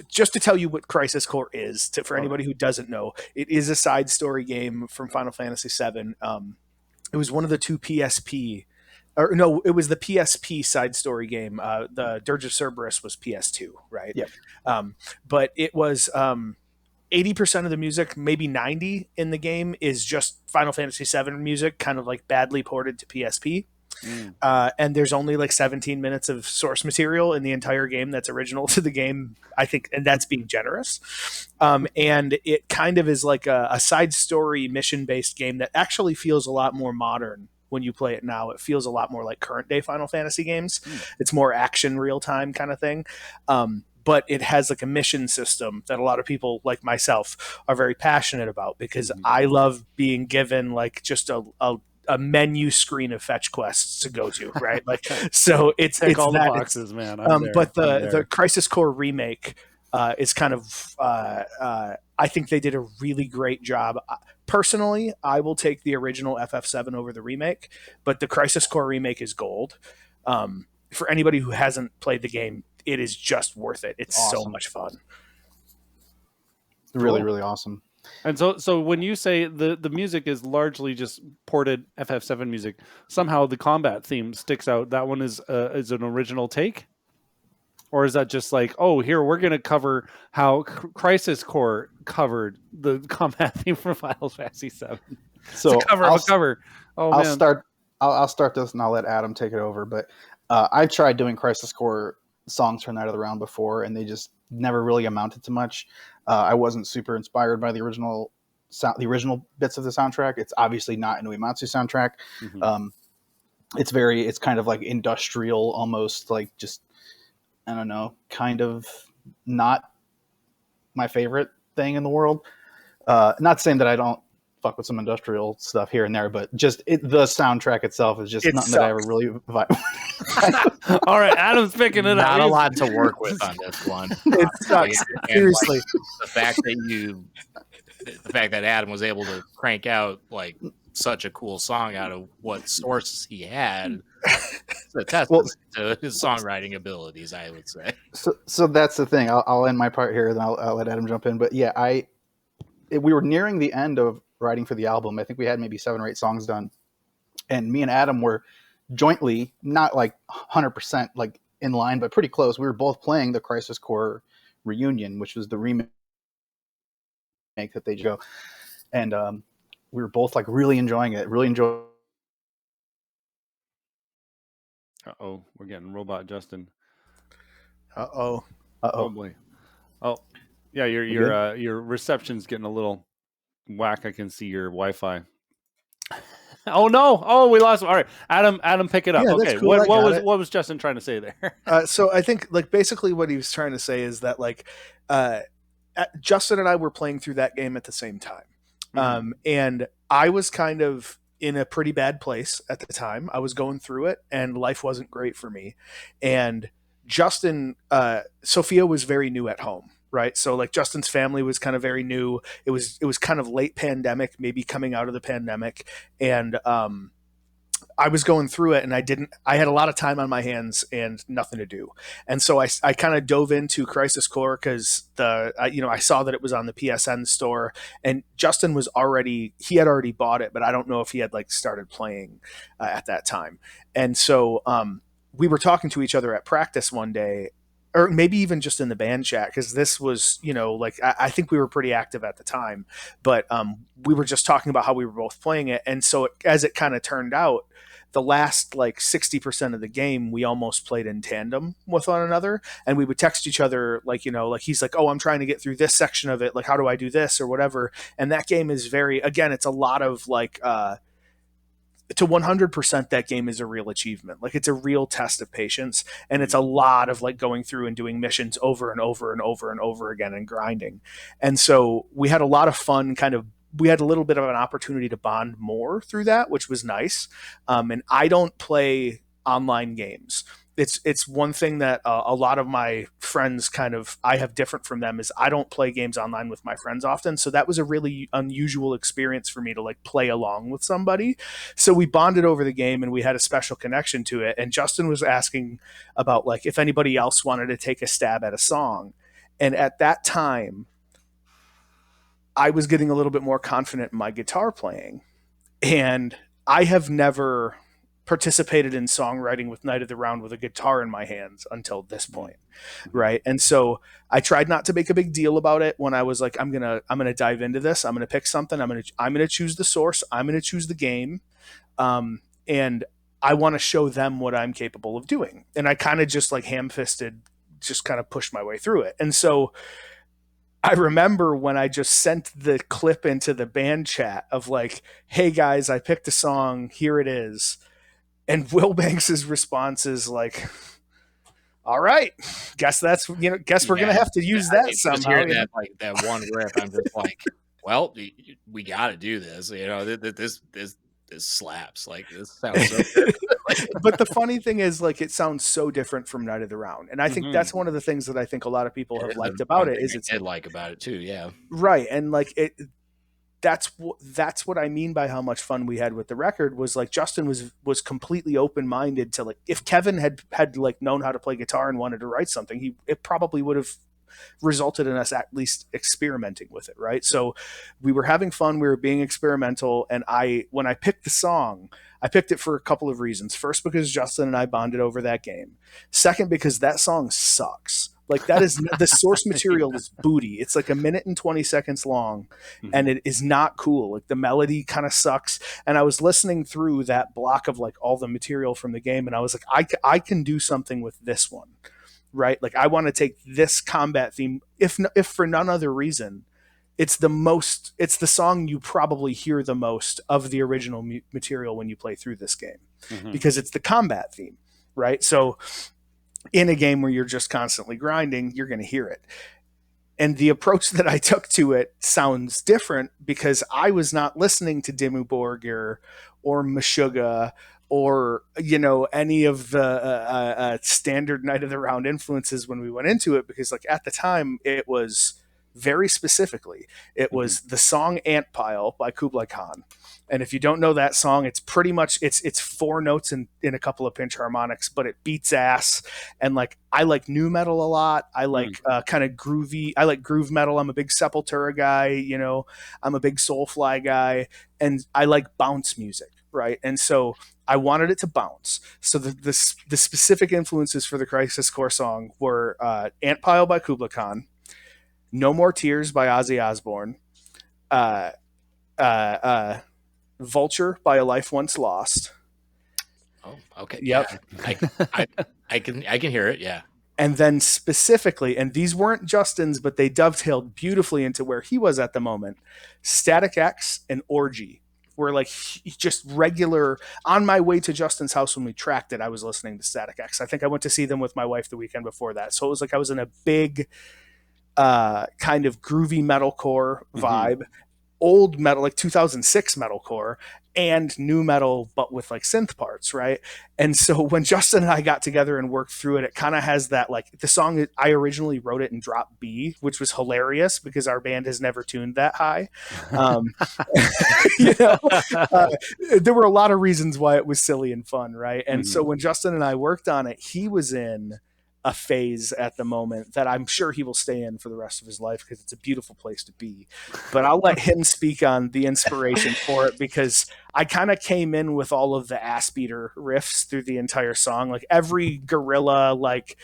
S4: just to tell you what Crisis Core is, for anybody who doesn't know, it is a side story game from Final Fantasy VII. It was one of the two PSP, or no, it was the PSP side story game. The Dirge of Cerberus was PS2, right?
S3: Yep.
S4: But it was 80% of the music, maybe 90 in the game, is just Final Fantasy VII music, kind of like badly ported to PSP. And there's only like 17 minutes of source material in the entire game that's original to the game, I think, and that's being generous. And it kind of is like a side story mission based game that actually feels a lot more modern when you play it now. It feels a lot more like current day Final Fantasy games. It's more action, real time kind of thing. But it has like a mission system that a lot of people like myself are very passionate about, because I love being given like just a menu screen of fetch quests to go to, right? Like, so it's
S1: all
S4: that,
S1: the boxes, man. I'm there.
S4: But
S1: I'm
S4: the
S1: there.
S4: Crisis Core remake is kind of I think they did a really great job. Personally, I will take the original FF7 over the remake, but the Crisis Core remake is gold. For anybody who hasn't played the game, it is just worth it. It's so
S3: Awesome.
S4: much fun.
S3: Really,
S1: Cool.
S3: really awesome.
S1: And so when you say the music is largely just ported FF7 music, somehow the combat theme sticks out. That one is an original take, or is that just like, oh, here we're going to cover how Crisis Core covered the combat theme from Final Fantasy VII?
S3: So
S1: It's a cover of a cover. Oh
S3: I'll
S1: man.
S3: start. I'll start this and I'll let Adam take it over. But I've tried doing Crisis Core songs for Night of the Round before, and they just never really amounted to much. I wasn't super inspired by the original bits of the soundtrack. It's obviously not an Uematsu soundtrack.
S1: Mhm.
S3: It's kind of like industrial, almost like just, I don't know, kind of not my favorite thing in the world. Not saying that I don't fuck with some industrial stuff here and there, but just the soundtrack itself is just nothing that I ever really vibe.
S1: All right, Adam's picking it up.
S2: Not a
S1: He's-
S2: lot to work with on this one.
S4: It sucks.
S2: And,
S4: Seriously.
S2: the fact that Adam was able to crank out like such a cool song out of what sources he had, it's a testament to his songwriting abilities, I would say.
S3: So that's the thing. I'll end my part here, then I'll let Adam jump in. But yeah, we were nearing the end of writing for the album. I think we had maybe 7 or 8 songs done, and me and Adam were jointly, not like 100% like in line, but pretty close. We were both playing the Crisis Core Reunion, which was the remake that they go, and we were both like really enjoying it. Really enjoy.
S1: Uh-oh, we're getting robot Justin.
S4: Uh-oh.
S1: Oh boy. Oh, yeah, your reception's getting a little whack. I can see your Wi-Fi. Oh no! Oh, we lost him. All right, Adam, pick it up.
S4: Yeah, that's
S1: Okay,
S4: cool. I got it.
S1: what was Justin trying to say there?
S4: So I think like basically what he was trying to say is that like Justin and I were playing through that game at the same time. And I was kind of in a pretty bad place at the time. I was going through it and life wasn't great for me. And Justin, Sophia was very new at home. Right. So like Justin's family was kind of very new. It was kind of late pandemic, maybe coming out of the pandemic. And I was going through it and I had a lot of time on my hands and nothing to do. And so I kind of dove into Crisis Core because I saw that it was on the PSN store, and Justin he had already bought it, but I don't know if he had like started playing at that time. And so we were talking to each other at practice one day, or maybe even just in the band chat, because this was, like I think we were pretty active at the time, but we were just talking about how we were both playing it. And so as it kind of turned out, the last like 60% of the game, we almost played in tandem with one another, and we would text each other, like, like he's like, oh, I'm trying to get through this section of it. Like, how do I do this or whatever? And that game is again, it's a lot of like, to 100%, that game is a real achievement. Like, it's a real test of patience, and it's a lot of like going through and doing missions over and over and over and over again and grinding. And so we had a lot of fun. We had a little bit of an opportunity to bond more through that, which was nice. And I don't play online games. It's one thing that a lot of my friends I have different from them, is I don't play games online with my friends often. So that was a really unusual experience for me to like play along with somebody. So we bonded over the game and we had a special connection to it. And Justin was asking about like if anybody else wanted to take a stab at a song. And at that time, I was getting a little bit more confident in my guitar playing. And I have never participated in songwriting with Night of the Round with a guitar in my hands until this point, right? And so I tried not to make a big deal about it when I was like, I'm gonna dive into this. I'm gonna pick something. I'm gonna choose the source. I'm gonna choose the game, and I want to show them what I'm capable of doing. And I kind of just like ham-fisted, just kind of pushed my way through it. And so I remember when I just sent the clip into the band chat of like, hey guys, I picked a song, here it is. And Will Banks's response is like, all right, guess we're going to have to use that somehow.
S2: Just hearing that, like that one riff, I'm just like, well, we got to do this. This slaps. Like, this sounds so good.
S4: But the funny thing is, like, it sounds so different from Night of the Round. And I think that's one of the things that I think a lot of people have liked about it.
S2: I did like about it too. Yeah.
S4: Right. And like that's what I mean by how much fun we had with the record. Was like Justin was completely open-minded to like, if Kevin had like known how to play guitar and wanted to write something, it probably would have resulted in us at least experimenting with it, right? So we were having fun, we were being experimental, and when I picked the song, I picked it for a couple of reasons. First, because Justin and I bonded over that game. Second, because that song sucks. Like, that is the source material is booty. It's like 1 minute and 20 seconds long, and it is not cool. Like, the melody kind of sucks. And I was listening through that block of like all the material from the game, and I was like, I can do something with this one, right? Like, I want to take this combat theme, if for none other reason, it's the song you probably hear the most of the original material when you play through this game, because it's the combat theme, right? So in a game where you're just constantly grinding, you're going to hear it. And the approach that I took to it sounds different because I was not listening to Dimmu Borgir or Meshuggah or, any of the standard Night of the Round influences when we went into it, because like at the time it was very specifically, it was the song Ant Pile by Kublai Khan. And if you don't know that song, it's pretty much it's 4 notes in a couple of pinch harmonics, but it beats ass. And like, I like nu metal a lot. I like kind of groovy. I like groove metal. I'm a big Sepultura guy. I'm a big Soulfly guy, and I like bounce music, right? And so I wanted it to bounce. So the specific influences for the Crisis Core song were Ant Pile by Kublai Khan, No More Tears by Ozzy Osbourne, Vulture by A Life Once Lost.
S2: Oh, okay.
S4: Yep.
S2: Yeah. I can hear it. Yeah.
S4: And then specifically, and these weren't Justin's, but they dovetailed beautifully into where he was at the moment, Static X and Orgy were like just regular. On my way to Justin's house when we tracked it, I was listening to Static X. I think I went to see them with my wife the weekend before that. So it was like I was in a big kind of groovy metalcore vibe, old metal, like 2006 metalcore, and new metal, but with like synth parts, right? And so when Justin and I got together and worked through it, it kind of has that, like, the song, I originally wrote it in drop B, which was hilarious because our band has never tuned that high. There were a lot of reasons why it was silly and fun, right? And so when Justin and I worked on it, he was in a phase at the moment that I'm sure he will stay in for the rest of his life because it's a beautiful place to be. But I'll let him speak on the inspiration for it, because I kind of came in with all of the ass beater riffs through the entire song, like every gorilla, like,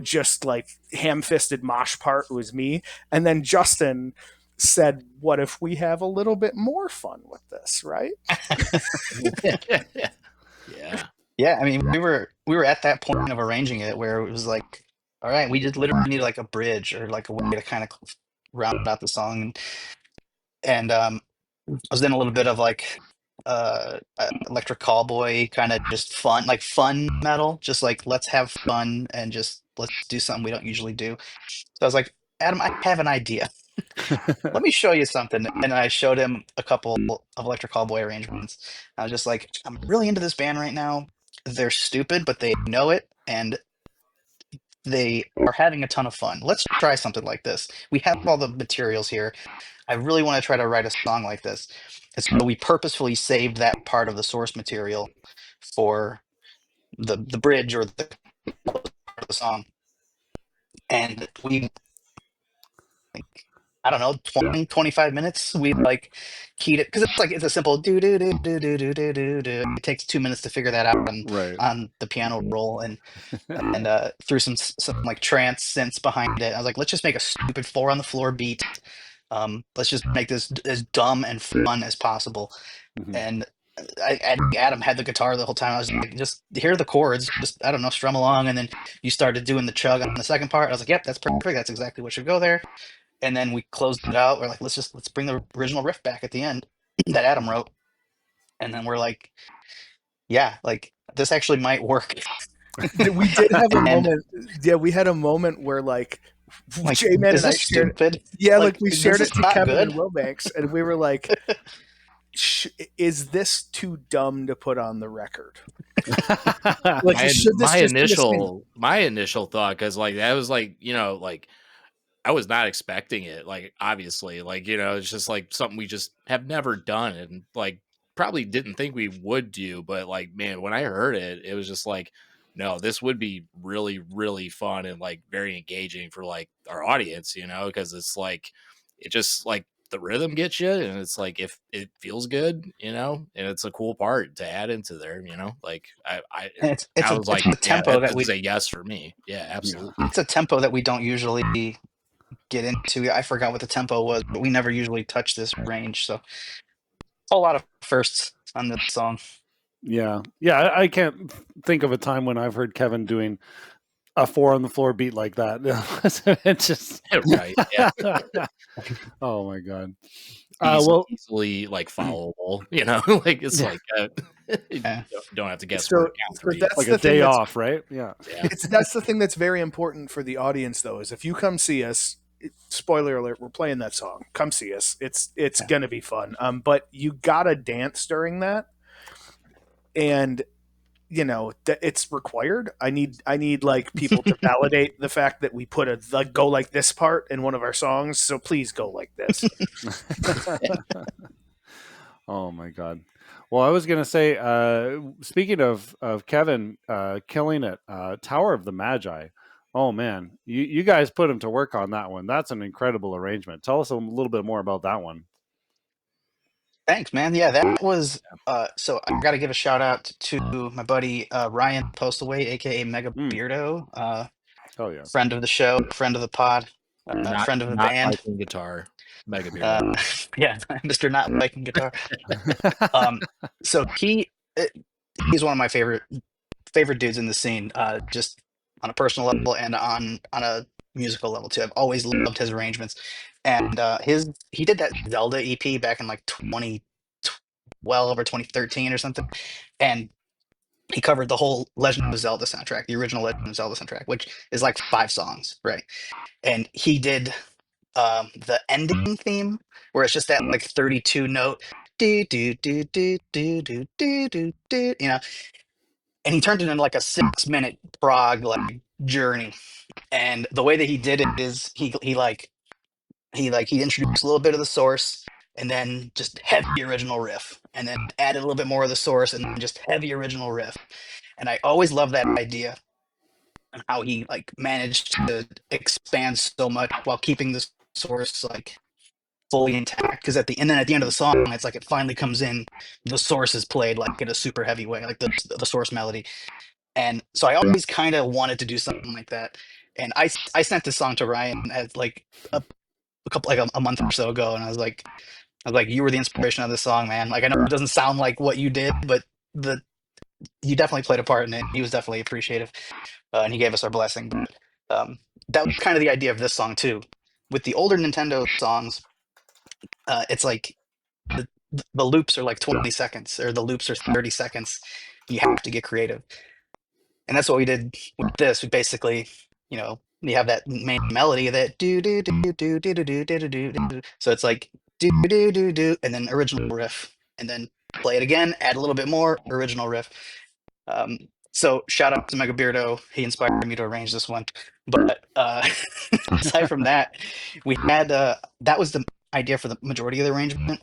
S4: just like ham-fisted mosh part was me. And then Justin said, "What if we have a little bit more fun with this?" Right?
S2: Yeah.
S6: Yeah, I mean, we were at that point of arranging it where it was like, all right, we just literally need like a bridge or like a way to kind of round out the song, and I was in a little bit of like electric callboy kind of just fun, like fun metal, just like let's have fun and just let's do something we don't usually do. So I was like, Adam, I have an idea. Let me show you something. And I showed him a couple of electric callboy arrangements. I was just like, I'm really into this band right now. They're stupid, but they know it, and they are having a ton of fun. Let's try something like this. We have all the materials here. I really want to try to write a song like this. And so we purposefully saved that part of the source material for the bridge or the part of the song. And we, like, I don't know, 20, 25 minutes. We like keyed it because it's like it's a simple do do do do do do do do do. It takes 2 minutes to figure that out
S1: Right.
S6: on the piano roll, and threw some like trance synths behind it. I was like, let's just make a stupid four on the floor beat. Let's just make this as dumb and fun as possible.
S1: Mhm.
S6: And Adam had the guitar the whole time. I was like, just hear the chords, just I don't know, strum along. And then you started doing the chug on the second part. I was like, yep, that's perfect. That's exactly what should go there. And then we closed it out. We're like, let's bring the original riff back at the end that Adam wrote. And then we're like, yeah, like this actually might work.
S4: We did have a
S6: And
S4: moment. Yeah, we had a moment where like
S6: like,
S4: J-Man
S6: is
S4: and I
S6: this
S4: shared.
S6: stupid?
S4: Yeah, like we
S6: This
S4: shared
S6: is
S4: it to
S6: not
S4: Kevin
S6: good.
S4: and Wilbanks, and we were like, "Is this too dumb to put on the record?" Like, should this
S2: my
S4: just be a single?
S2: initial thought, because like that was like, like I was not expecting it. Like, obviously, like, it's just like something we just have never done, and like probably didn't think we would do. But like, man, when I heard it, it was just like, no, this would be really, really fun and like very engaging for like our audience, because it's like, it just like the rhythm gets you, and it's like, if it feels good, and it's a cool part to add into there, like
S6: And
S2: I was
S6: it's
S2: like,
S6: a
S2: yeah,
S6: tempo that
S2: this is
S6: we
S2: a yes for me. Yeah, absolutely.
S6: it's a tempo that we don't usually get into. I forgot what the tempo was, but we never usually touch this range. So a lot of firsts on this song.
S1: Yeah. Yeah. I can't think of a time when I've heard Kevin doing a four on the floor beat like that. It's just
S2: Right. Yeah.
S1: oh my god.
S2: Easily like followable, like it's
S1: Yeah.
S2: like you
S6: Yeah.
S2: don't have to guess
S4: So,
S2: where to count
S4: so
S2: three.
S4: that's
S1: Like
S4: the
S1: a
S4: thing
S1: day
S4: that's
S1: off, right? Yeah.
S2: Yeah.
S4: that's the thing that's very important for the audience, though, is if you come see us. Spoiler alert: we're playing that song. Come see us. It's
S6: Yeah.
S4: gonna be fun. But you gotta dance during that, and it's required. I need like people to validate the fact that we put a go like this part in one of our songs. So please go like this.
S1: Oh my god. Well, I was gonna say, speaking of Kevin killing it, Tower of the Magi. Oh man, you guys put him to work on that one. That's an incredible arrangement. Tell us a little bit more about that one.
S6: Thanks, man. Yeah, that was so I gotta give a shout out to my buddy Ryan Postaway, aka Mega
S1: Mm.
S6: Beardo,
S1: Oh yeah.
S6: friend of the show, friend of the pod, friend of the
S2: Not
S6: band.
S2: liking guitar, mega beard.
S6: Yeah, Mr. Not Liking Guitar. So he's one of my favorite dudes in the scene, just on a personal level and on a musical level too. I've always loved his arrangements, and he did that Zelda EP back in like 2012 or 2013 or something, and he covered the whole Legend of Zelda soundtrack, the original Legend of Zelda soundtrack, which is like 5 songs, right? And he did the ending theme where it's just that like 32 note do do do do do do do do do, and he turned it into like a 6 minute prog like journey. And the way that he did it is he introduced a little bit of the source and then just heavy original riff and then added a little bit more of the source and then just heavy original riff. And I always love that idea and how he like managed to expand so much while keeping the source like fully intact, because at the end of the song it's like it finally comes in, the source is played like in a super heavy way, like the source melody. And so I always kind of wanted to do something like that, and I sent this song to Ryan as like a couple like a month or so ago, and I was like, you were the inspiration of this song, man. Like I know it doesn't sound like what you did, but the you definitely played a part in it. He was definitely appreciative, and he gave us our blessing. But that was kind of the idea of this song too. With the older Nintendo songs, it's like the the loops are like 20 seconds, or the loops are 30 seconds. You have to get creative, and that's what we did with this. We basically, you have that main melody that do do do do do do do do do do. So it's like do do do do, and then original riff, and then play it again, add a little bit more original riff. So shout out to Mega Beardo. He inspired me to arrange this one. But aside from that, we had that was the idea for the majority of the arrangement.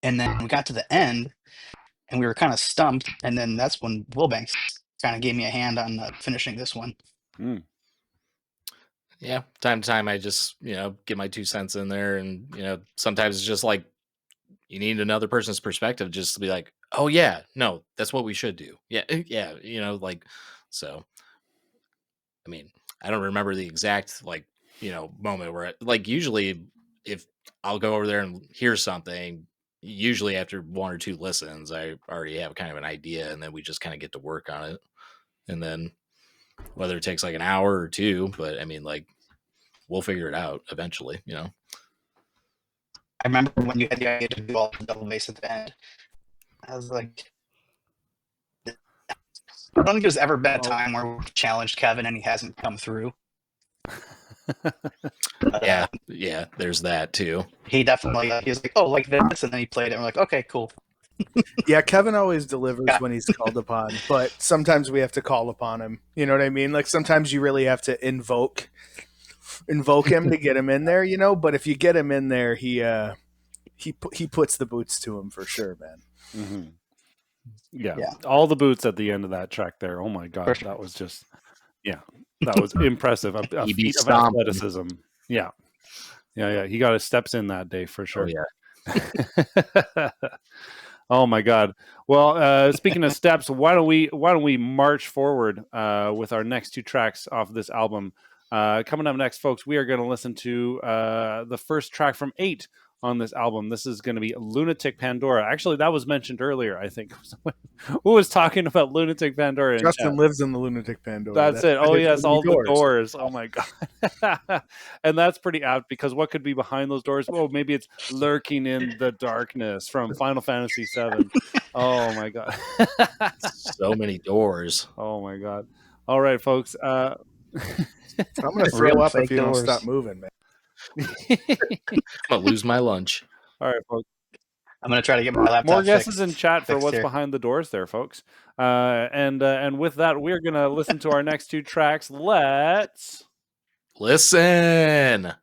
S6: And then we got to the end, and we were kind of stumped. And then that's when Wilbanks kind of gave me a hand on finishing this one.
S1: Mm.
S2: Yeah, time to time I just, get my 2 cents in there, and sometimes it's just like you need another person's perspective just to be like, oh yeah, no, that's what we should do. Yeah, yeah, so I mean, I don't remember the exact moment where usually if I'll go over there and hear something, usually after 1 or 2 listens, I already have kind of an idea, and then we just kind of get to work on it. And then whether it takes like an hour or 2, but I mean, we'll figure it out eventually,
S6: I remember when you had the idea to do all the double bass at the end. I was like, I don't think there's ever been a time where we've challenged Kevin and he hasn't come through.
S2: Yeah, there's that too.
S6: He definitely, he was like, oh, like this, and then he played it, and we're like, okay, cool.
S4: Yeah, Kevin always delivers when he's called upon, but sometimes we have to call upon him. You know what I mean? Like sometimes you really have to invoke him to get him in there, but if you get him in there, he puts the boots to him for sure, man.
S1: Mm-hmm. Yeah, all the boots at the end of that track there. Oh my god, that was just that was impressive. A feat of athleticism. Yeah. He got his steps in that day for sure.
S2: Oh, yeah.
S1: Oh my god. Well, speaking of steps, why don't we march forward with our next 2 tracks off of this album? Coming up next, folks, we are going to listen to the first track from 8 on this album. This is going to be Lunatic Pandora. Actually, that was mentioned earlier, I think. Who was talking about Lunatic Pandora?
S4: Justin lives in the Lunatic Pandora.
S1: That's it. Oh, yes, all the doors. Oh, my God. And that's pretty apt, because what could be behind those doors? Well, maybe it's lurking in the darkness from Final Fantasy VII. Oh, my God.
S2: So many doors.
S1: Oh, my God. All right, folks.
S4: I'm going to throw up if you don't stop moving, man.
S2: I'm gonna lose my lunch.
S1: All right, folks.
S6: I'm gonna try to get my laptop.
S1: More guesses in chat for what's behind the doors there, folks. And with that, we're gonna listen to our next 2 tracks. Let's
S2: listen.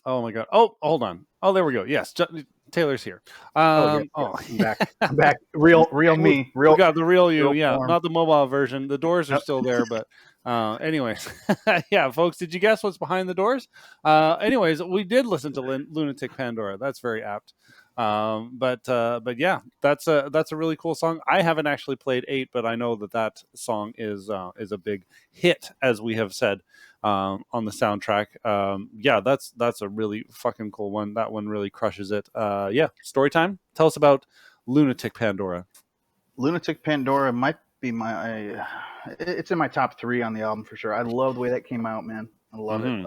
S1: Oh my god. Oh, hold on. Oh, there we go. Yes, Taylor's here.
S3: Yeah, I'm back. I'm back. Real me.
S1: We got the real you.
S3: real
S1: Yeah,
S3: form.
S1: not the mobile version. The doors are
S3: Yep.
S1: still there, but anyways, yeah, folks. Did you guess what's behind the doors? Anyways, we did listen to Lunatic Pandora. That's very apt. But yeah, that's a really cool song. I haven't actually played 8, but I know that song is a big hit, as we have said on the soundtrack. Yeah, that's a really fucking cool one. That one really crushes it. Yeah, story time. Tell us about Lunatic Pandora.
S3: Lunatic Pandora might be it's in my top 3 on the album for sure. I love the way that came out, man. I love it.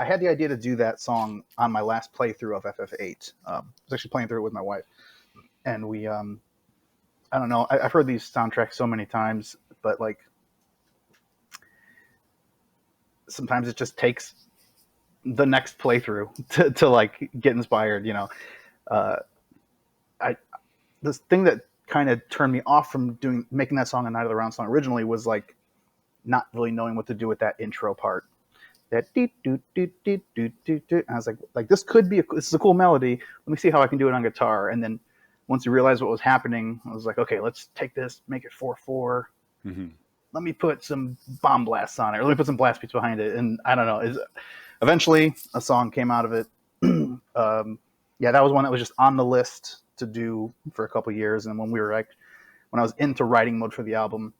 S3: I had the idea to do that song on my last playthrough of FF8. I was actually playing through it with my wife, and we I don't know. I've heard these soundtracks so many times, but like sometimes it just takes the next playthrough to like get inspired. This thing that kind of turned me off from making that song a Night of the Round song originally was like not really knowing what to do with that intro part. That dee doo doo doo doo doo doo. I was like this could be this is a cool melody. Let me see how I can do it on guitar. And then once you realize what was happening, I was like, okay, let's take this, make it 4/4. Let me put some bomb blasts on it, or let me put some blast beats behind it. And I don't know. Eventually, a song came out of it. Yeah, that was one that was just on the list to do for a couple years. And when I was into writing mode for the album,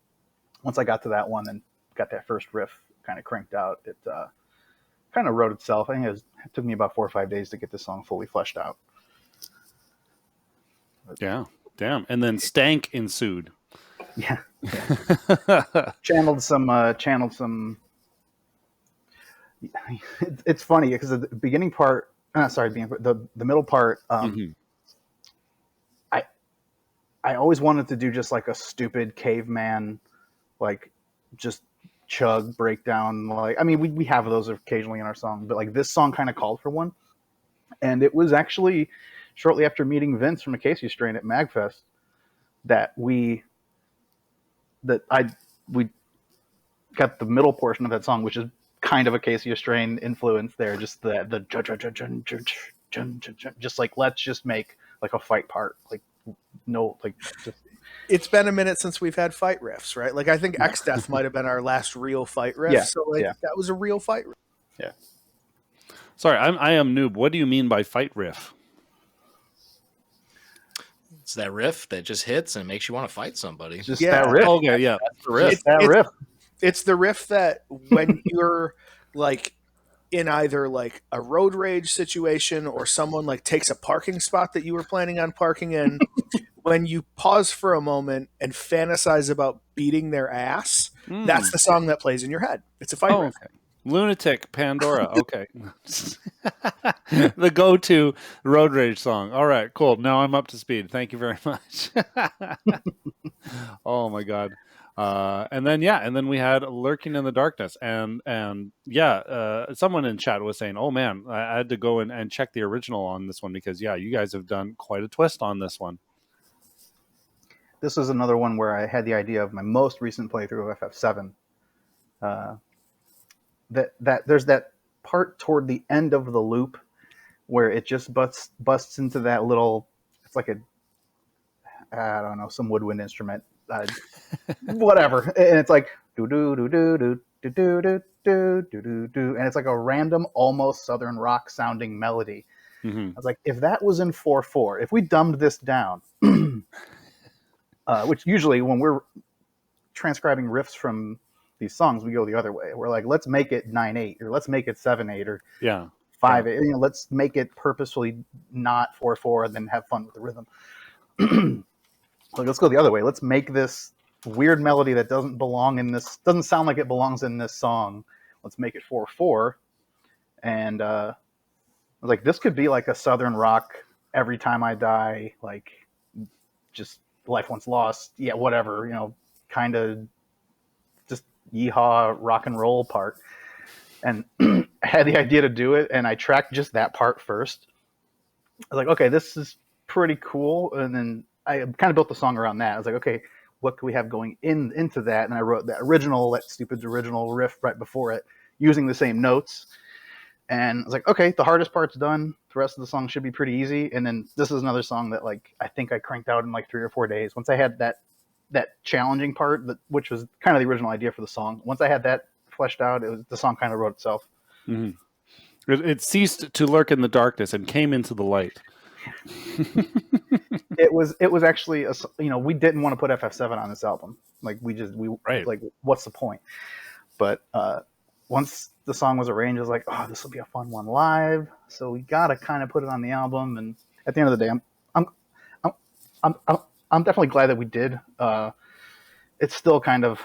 S3: once I got to that one and got that first riff kind of cranked out, it kind of wrote itself. I think it took me about 4 or 5 days to get the song fully fleshed out.
S1: Yeah, damn. And then Stank ensued.
S3: Yeah. channeled some. It's funny because the beginning part. The middle part. I always wanted to do just like a stupid caveman, like just chug breakdown. Like, I mean, we have those occasionally in our song, but like this song kind of called for one. And it was actually shortly after meeting Vince from Acacia Strain at MagFest that we got the middle portion of that song, which is kind of Acacia Strain influence there. Just just like, let's just make like a fight part. Like, no, like just.
S4: It's been a minute since we've had fight riffs, right? Like I think X Death might have been our last real fight riff.
S3: Yeah,
S4: so like that was a real fight riff.
S3: Yeah.
S1: Sorry, I am noob. What do you mean by fight riff?
S2: It's that riff that just hits and makes you want to fight somebody.
S3: Just that riff.
S1: Okay, yeah.
S2: That's the riff.
S4: It's the riff that when you're like in either like a road rage situation or someone like takes a parking spot that you were planning on parking in, when you pause for a moment and fantasize about beating their ass, that's the song that plays in your head. It's a fight riff.
S1: Okay. Lunatic Pandora. Okay. The go-to road rage song. All right, cool. Now I'm up to speed. Thank you very much. Oh my God. And then we had Lurking in the Darkness, and someone in chat was saying, oh man, I had to go and check the original on this one because you guys have done quite a twist on this one.
S3: This is another one where I had the idea of my most recent playthrough of FF7. That there's that part toward the end of the loop where it just busts into that little. It's like I don't know, some woodwind instrument, whatever, and it's like do do do do do do do do do do do, and it's like a random, almost southern rock sounding melody. I was like, if that was in 4/4, if we dumbed this down. Which usually when we're transcribing riffs from these songs, we go the other way. We're like, let's make it 9/8, or let's make it 7/8, or 5/8. You know, let's make it purposefully not 4/4, and then have fun with the rhythm. Like, let's go the other way. Let's make this weird melody that doesn't sound like it belongs in this song. Let's make it 4/4. And I was like, this could be like a southern rock, Every Time I Die, like just Life Once Lost, whatever, you know, kind of just yeehaw rock and roll part. And I had the idea to do it, and I tracked just that part first. I was like, okay, this is pretty cool. And then I kind of built the song around that. I was like, okay, what can we have going into that? And I wrote that stupid original riff right before it, using the same notes. And I was like, okay, the hardest part's done. The rest of the song should be pretty easy. And then this is another song that like I think I cranked out in like 3 or 4 days. Once I had that challenging part, which was kind of the original idea for the song. Once I had that fleshed out, the song kind of wrote itself.
S1: Mm-hmm. It ceased to lurk in the darkness and came into the light.
S3: It was actually we didn't want to put FF7 on this album. Like we
S1: right.
S3: like what's the point? But once the song was arranged, I was like, oh, this will be a fun one live. So we gotta kind of put it on the album. And at the end of the day, I'm definitely glad that we did. It's still kind of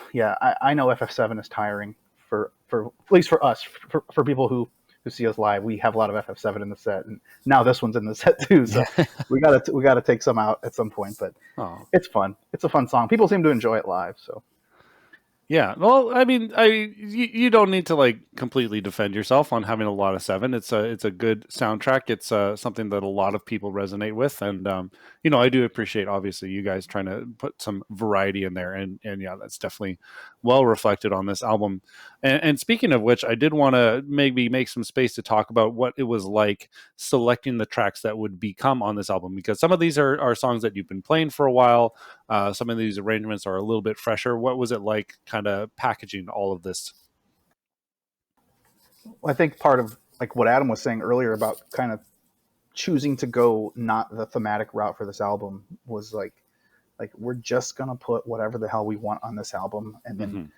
S3: I know FF7 is tiring for at least for us for people who see us live. We have a lot of FF7 in the set, and now this one's in the set too. So we gotta take some out at some point. But it's fun. It's a fun song. People seem to enjoy it live. So.
S1: Yeah, well, I mean, you don't need to like completely defend yourself on having a lot of 7. It's a good soundtrack. It's something that a lot of people resonate with, and I do appreciate obviously you guys trying to put some variety in there, and yeah, that's definitely well reflected on this album. And speaking of which, I did want to maybe make some space to talk about what it was like selecting the tracks that would become on this album, because some of these are songs that you've been playing for a while. Some of these arrangements are a little bit fresher. What was it like kind of packaging all of this?
S3: Well, I think part of like what Adam was saying earlier about kind of choosing to go not the thematic route for this album was like we're just gonna put whatever the hell we want on this album, and then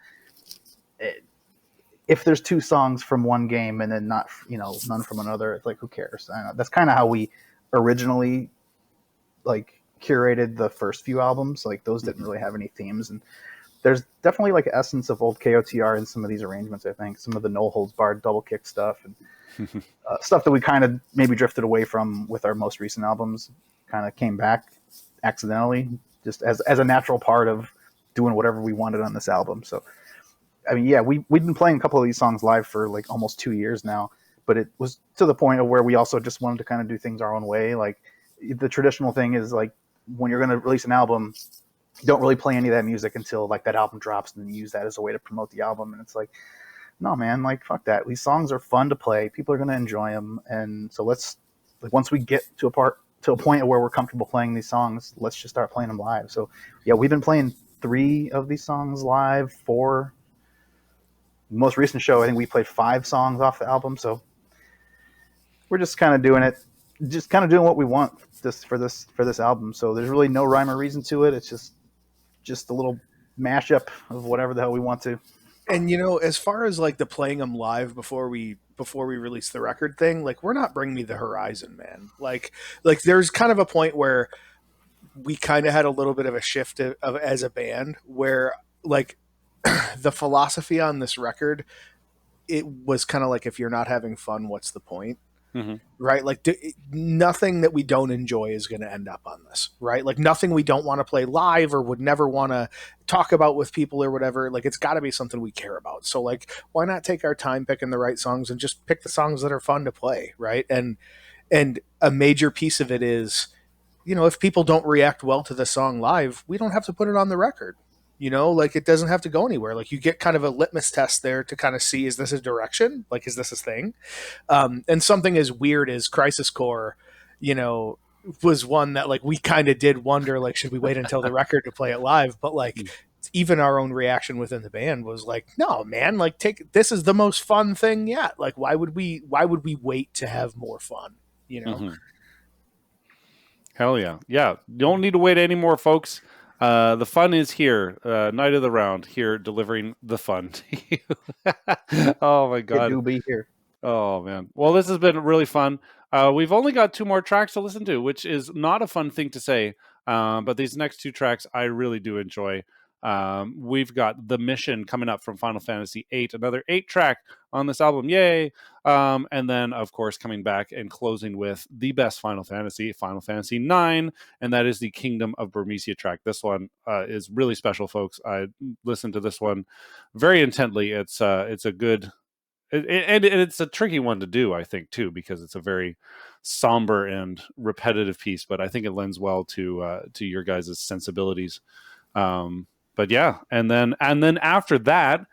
S3: if there's 2 songs from one game and then not none from another, it's like who cares? I know. That's kind of how we originally like curated the first few albums. Like those didn't really have any themes, and there's definitely like essence of old KOTR in some of these arrangements. I think some of the no holds barred double kick stuff and stuff that we kind of maybe drifted away from with our most recent albums kind of came back accidentally, just as a natural part of doing whatever we wanted on this album. So I mean, yeah, we've been playing a couple of these songs live for like almost 2 years now, but it was to the point of where we also just wanted to kind of do things our own way. Like the traditional thing is like when you're going to release an album, you don't really play any of that music until like that album drops, and then you use that as a way to promote the album. And it's like, no, man, like fuck that. These songs are fun to play. People are going to enjoy them. And so let's like, once we get to a point where we're comfortable playing these songs, let's just start playing them live. So yeah, we've been playing 3 of these songs live, 4. Most recent show, I think we played 5 songs off the album. So we're just kind of doing it, just kind of doing what we want for this album. So there's really no rhyme or reason to it. It's just a little mashup of whatever the hell we want to.
S4: And as far as like the playing them live before we release the record thing, like we're not Bring Me the Horizon, man. Like there's kind of a point where we kind of had a little bit of a shift of as a band where like the philosophy on this record, it was kind of like, if you're not having fun, what's the point? Mm-hmm. Right? Like nothing that we don't enjoy is going to end up on this, right? Like nothing we don't want to play live or would never want to talk about with people or whatever. Like it's got to be something we care about. So like, why not take our time picking the right songs and just pick the songs that are fun to play, right? And a major piece of it is, if people don't react well to the song live, we don't have to put it on the record. Like it doesn't have to go anywhere. Like you get kind of a litmus test there to kind of see, is this a direction? Like, is this a thing? And something as weird as Crisis Core, was one that like we kind of did wonder, like, should we wait until the record to play it live? But like even our own reaction within the band was like, no, man, like this is the most fun thing yet. Like, why would we wait to have more fun?
S1: Mm-hmm. Hell yeah. Yeah. Don't need to wait anymore, folks. The fun is here. Night of the Round here, delivering the fun to you. Oh my god,
S3: it do be here.
S1: Oh man, well this has been really fun. We've only got 2 more tracks to listen to, which is not a fun thing to say, but these next 2 tracks I really do enjoy. We've got The Mission coming up from Final Fantasy VIII, another 8-track on this album, yay! And then, of course, coming back and closing with the best Final Fantasy IX, and that is the Kingdom of Burmecia track. This one is really special, folks. I listened to this one very intently. It's a good... And it's a tricky one to do, I think, too, because it's a very somber and repetitive piece, but I think it lends well to your guys' sensibilities. But yeah, and then after that,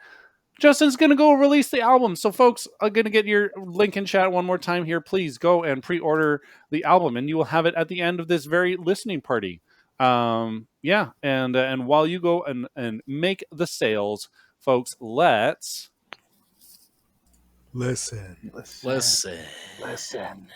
S1: Justin's going to go release the album. So, folks, I'm going to get your link in chat one more time here. Please go and pre-order the album, and you will have it at the end of this very listening party. Yeah, and while you go and make the sales, folks, let's
S4: Listen.
S2: Listen.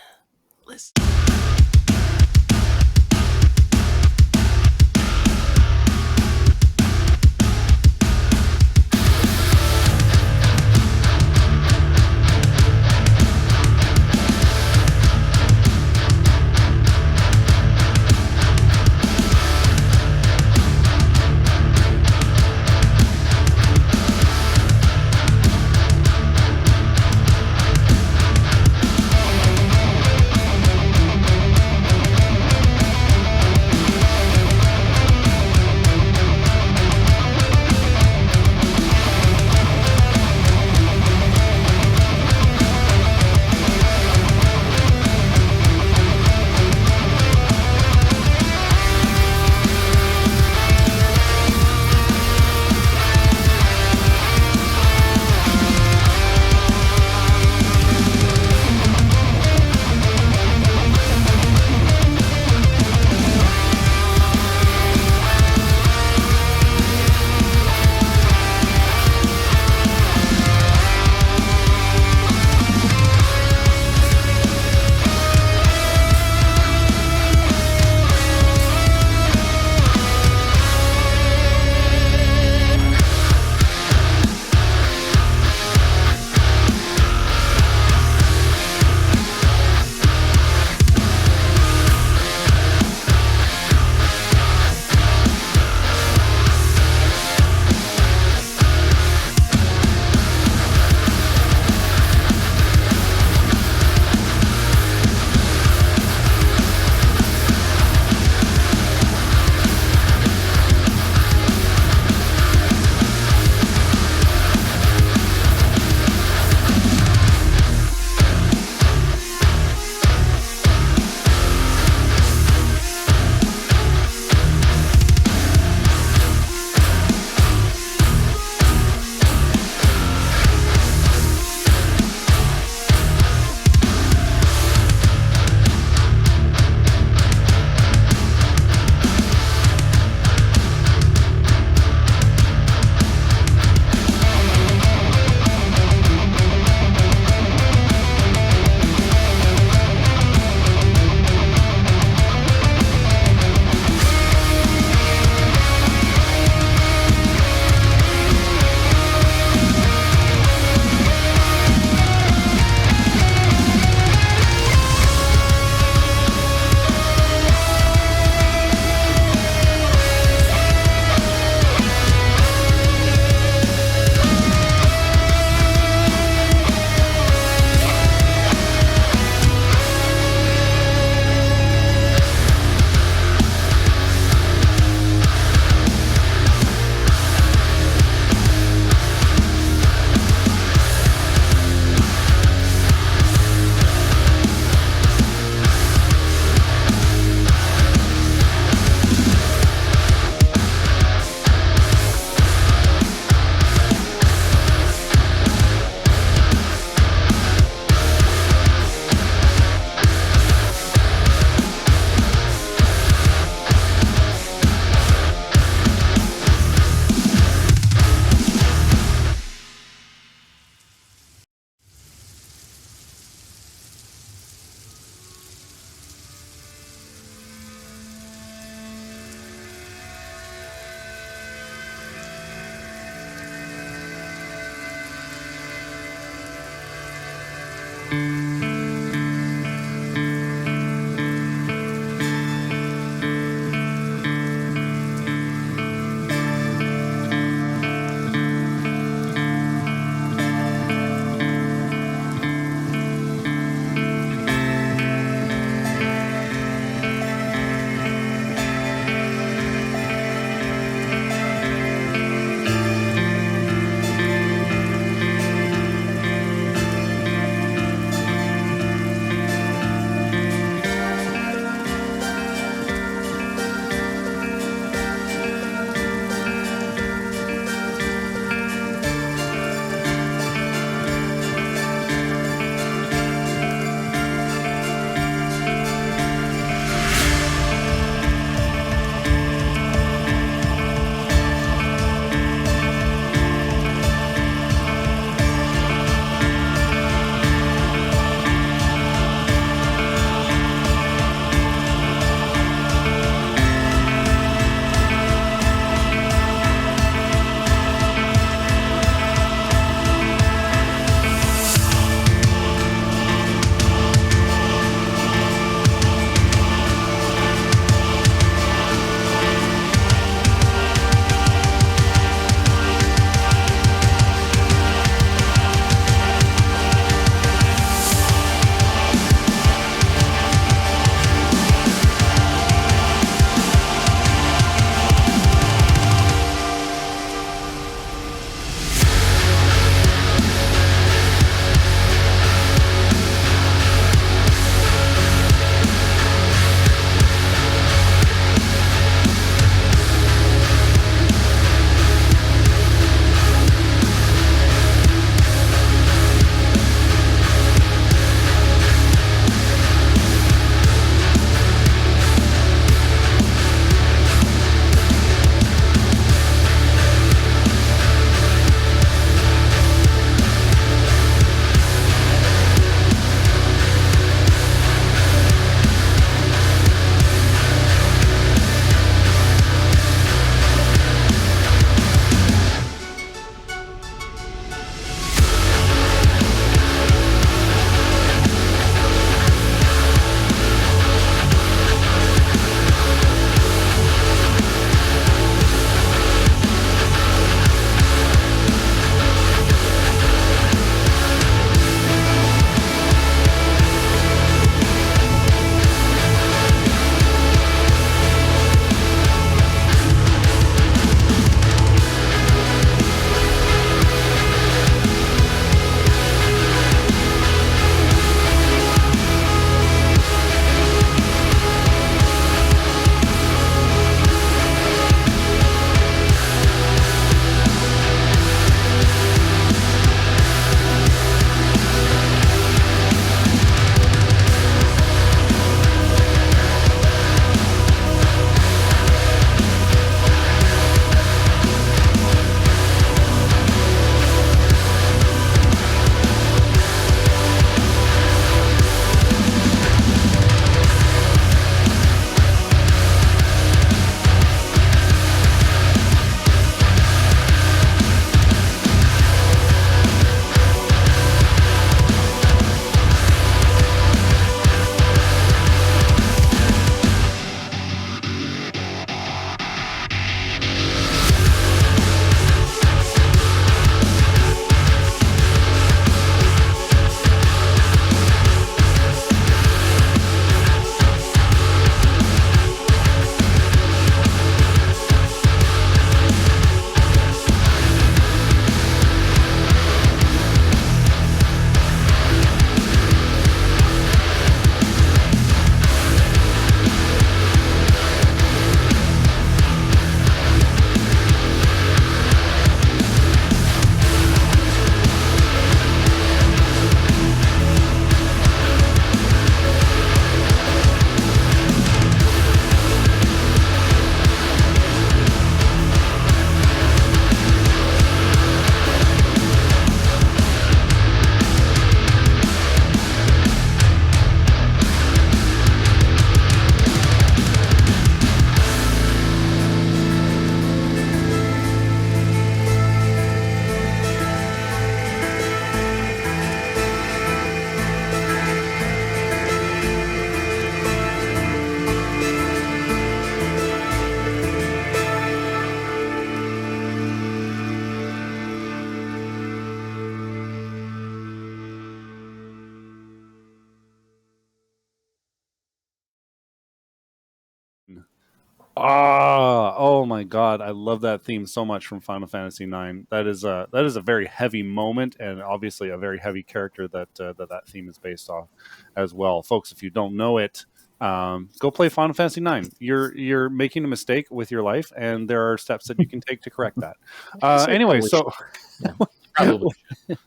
S1: Oh my God, I love that theme so much from Final Fantasy IX. That is a very heavy moment, and obviously a very heavy character that theme is based off as well. Folks, if you don't know it, go play Final Fantasy IX. You're making a mistake with your life, and there are steps that you can take to correct that. Anyway,
S2: Probably
S1: so
S2: yeah, probably.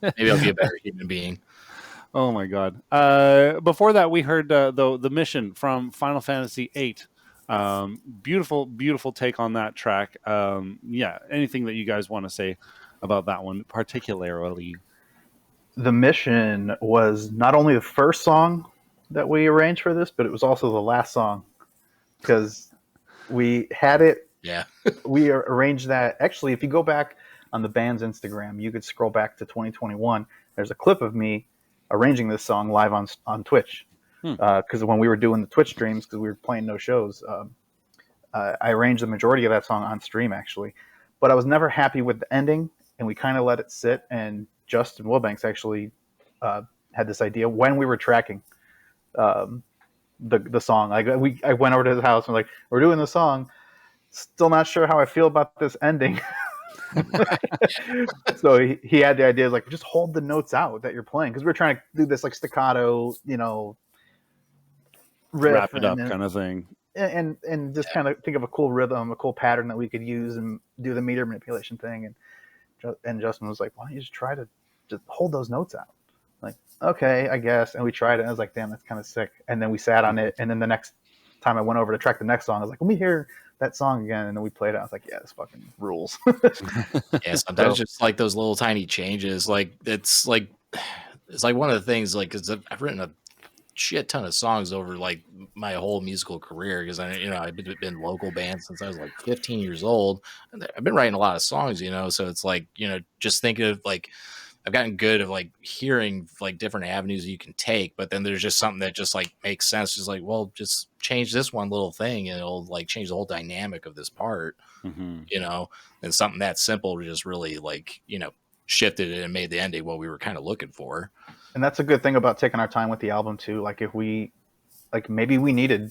S2: Maybe I'll be a better human being.
S1: oh my God. Before that, we heard the mission from Final Fantasy VIII. Beautiful, beautiful take on that track. Yeah, anything that you guys want to say about that one, particularly?
S3: The mission was not only the first song that we arranged for this, but it was also the last song because we had it.
S2: Yeah.
S3: We arranged that. Actually, if you go back on the band's Instagram, you could scroll back to 2021. There's a clip of me arranging this song live on Twitch. Because when we were doing the Twitch streams, because we were playing no shows, I arranged the majority of that song on stream actually. But I was never happy with the ending, and we kind of let it sit. And Justin Wilbanks actually had this idea when we were tracking the song. I went over to his house and like, we're doing the song. Still not sure how I feel about this ending. So he had the idea like just hold the notes out that you're playing because we're trying to do this like staccato, riff
S1: Wrap it up kind of thing.
S3: And just kind of think of a cool rhythm, a cool pattern that we could use and do the meter manipulation thing. And Justin was like, why don't you just try to just hold those notes out? Like, okay, I guess. And we tried it. And I was like, damn, that's kind of sick. And then we sat on it. And then the next time I went over to track the next song, I was like, let me hear that song again. And then we played it. I was like, yeah, this fucking rules.
S2: Yeah, sometimes just like those little tiny changes, like it's like one of the things, like, because I've written a shit ton of songs over like my whole musical career because I've been local band since I was like 15 years old, and I've been writing a lot of songs, so it's like, just thinking of like I've gotten good of like hearing like different avenues you can take, but then there's just something that just like makes sense, just like, well, just change this one little thing and it'll like change the whole dynamic of this part. And something that simple just really like shifted it and made the ending what we were kind of looking for.
S3: And that's a good thing about taking our time with the album too. Like if we, like maybe we needed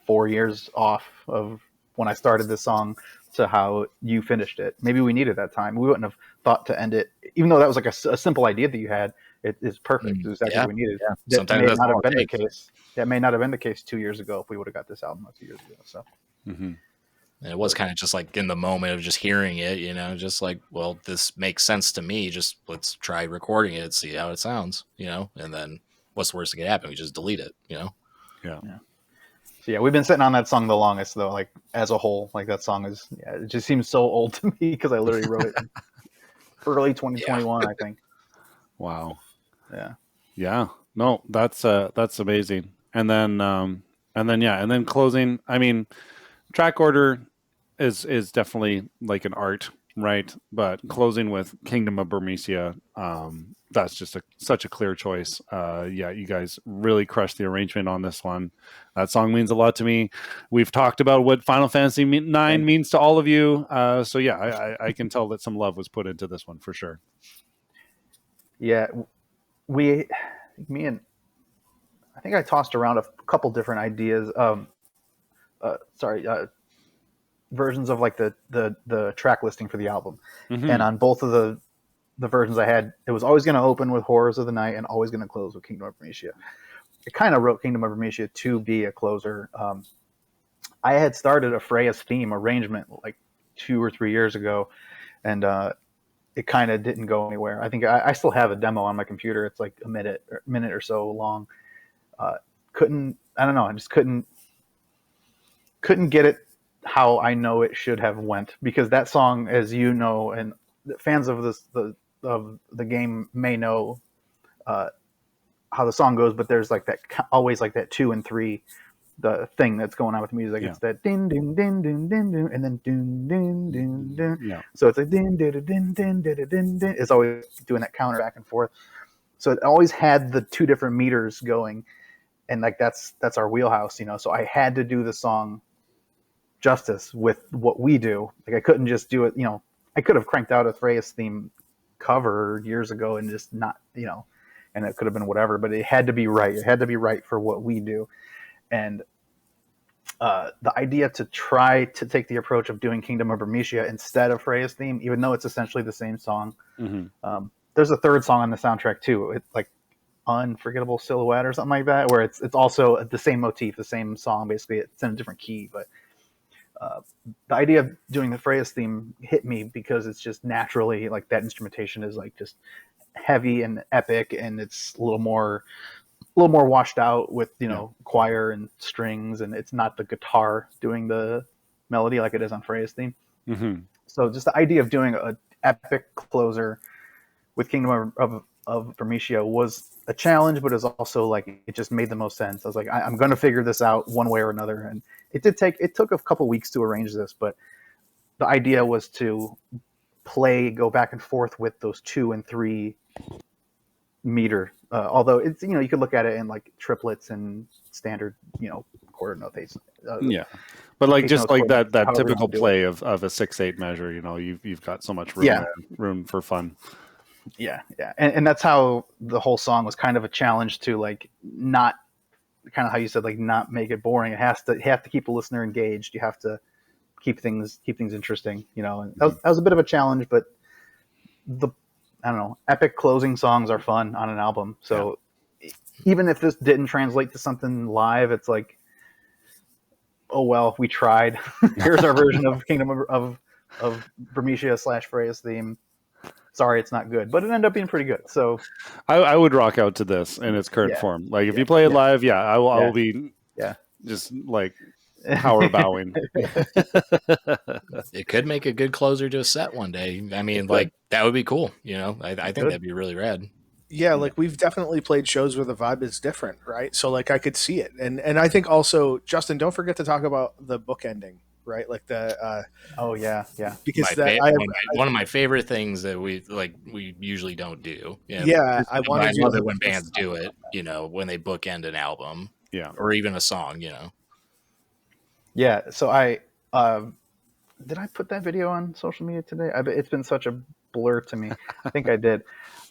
S3: 4 years off of when I started this song to how you finished it. Maybe we needed that time. We wouldn't have thought to end it, even though that was like a simple idea that you had. It is perfect. It's exactly what we needed.
S2: Yeah.
S3: That
S2: Sometimes
S3: may
S2: that's
S3: not
S2: all
S3: have been
S2: it
S3: the case. That may not have been the case 2 years ago if we would have got this album 2 years ago. So.
S2: And it was kind of just like in the moment of just hearing it, just like, well, this makes sense to me. Just let's try recording it, see how it sounds, and then what's the worst that could happen? We just delete it,
S1: Yeah.
S3: So yeah, we've been sitting on that song the longest though, like as a whole. Like that song is, it just seems so old to me because I literally wrote it in early 2021, I think.
S1: Wow.
S3: Yeah.
S1: Yeah. No, that's amazing. And then closing. I mean, track order is definitely like an art, right? But closing with Kingdom of Burmecia, that's just such a clear choice. Yeah, you guys really crushed the arrangement on this one. That song means a lot to me. We've talked about what Final Fantasy IX means to all of you. So yeah, I can tell that some love was put into this one for sure.
S3: Yeah, me and I think I tossed around a couple different ideas. Versions of like the track listing for the album, and on both of the versions I had, it was always going to open with Horrors of the Night and always going to close with Kingdom of Burmecia. I kind of wrote Kingdom of Burmecia to be a closer. I had started a Freya's theme arrangement like 2 or 3 years ago, and it kind of didn't go anywhere. I think I still have a demo on my computer. It's like a minute or so long. I don't know. I just couldn't get it how I know it should have went, because that song, as you know, and fans of the game may know how the song goes, but there's like that always like that 2 and 3, the thing that's going on with the music. It's that din din din din din din and then din din din din.
S1: Yeah.
S3: So it's like din din din din din din din. It's always doing that counter back and forth. So it always had the 2 different meters going, and like that's our wheelhouse, So I had to do the song justice with what we do. Like I couldn't just do it, I could have cranked out a Freya's theme cover years ago and just not, and it could have been whatever, but it had to be right. It had to be right for what we do. And the idea to try to take the approach of doing Kingdom of Bermesia instead of Freya's theme, even though it's essentially the same song. There's a third song on the soundtrack too. It's like Unforgettable Silhouette or something like that, where it's also the same motif, the same song. Basically, it's in a different key, but the idea of doing the Freya's theme hit me because it's just naturally like that instrumentation is like just heavy and epic, and it's a little more washed out with choir and strings, and it's not the guitar doing the melody like it is on Freya's theme. So just the idea of doing a epic closer with Kingdom of Bermesia was a challenge, but it was also like it just made the most sense. I was like, I'm going to figure this out one way or another, and it took a couple weeks to arrange this, but the idea was to go back and forth with those 2 and 3 meter. Although it's you could look at it in like triplets and standard quarter notes.
S1: But like just like that
S3: however
S1: typical
S3: you
S1: play of a 6/8 measure. You've got so much room room for fun.
S3: Yeah, and that's how the whole song was kind of a challenge to like not kind of how you said like not make it boring. You have to keep the listener engaged. You have to keep things interesting. And that was a bit of a challenge, but I don't know, epic closing songs are fun on an album. So even if this didn't translate to something live, it's like, oh well, we tried. Here's our version of Kingdom of Bermesia / Freya's theme. Sorry, it's not good, but it ended up being pretty good. So
S1: I would rock out to this in its current form. Like if you play it live, I will be just like power bowing.
S2: It could make a good closer to a set one day. I mean, like that would be cool. I think that'd be really rad.
S4: Yeah, like we've definitely played shows where the vibe is different, right? So like I could see it, and I think also, Justin, don't forget to talk about the book ending, right? Like the because
S2: one of my favorite things that we usually don't do.
S4: I
S2: love it when bands do it. When they bookend an album, or even a song.
S3: Yeah. So did I put that video on social media today? It's been such a blur to me. I think I did.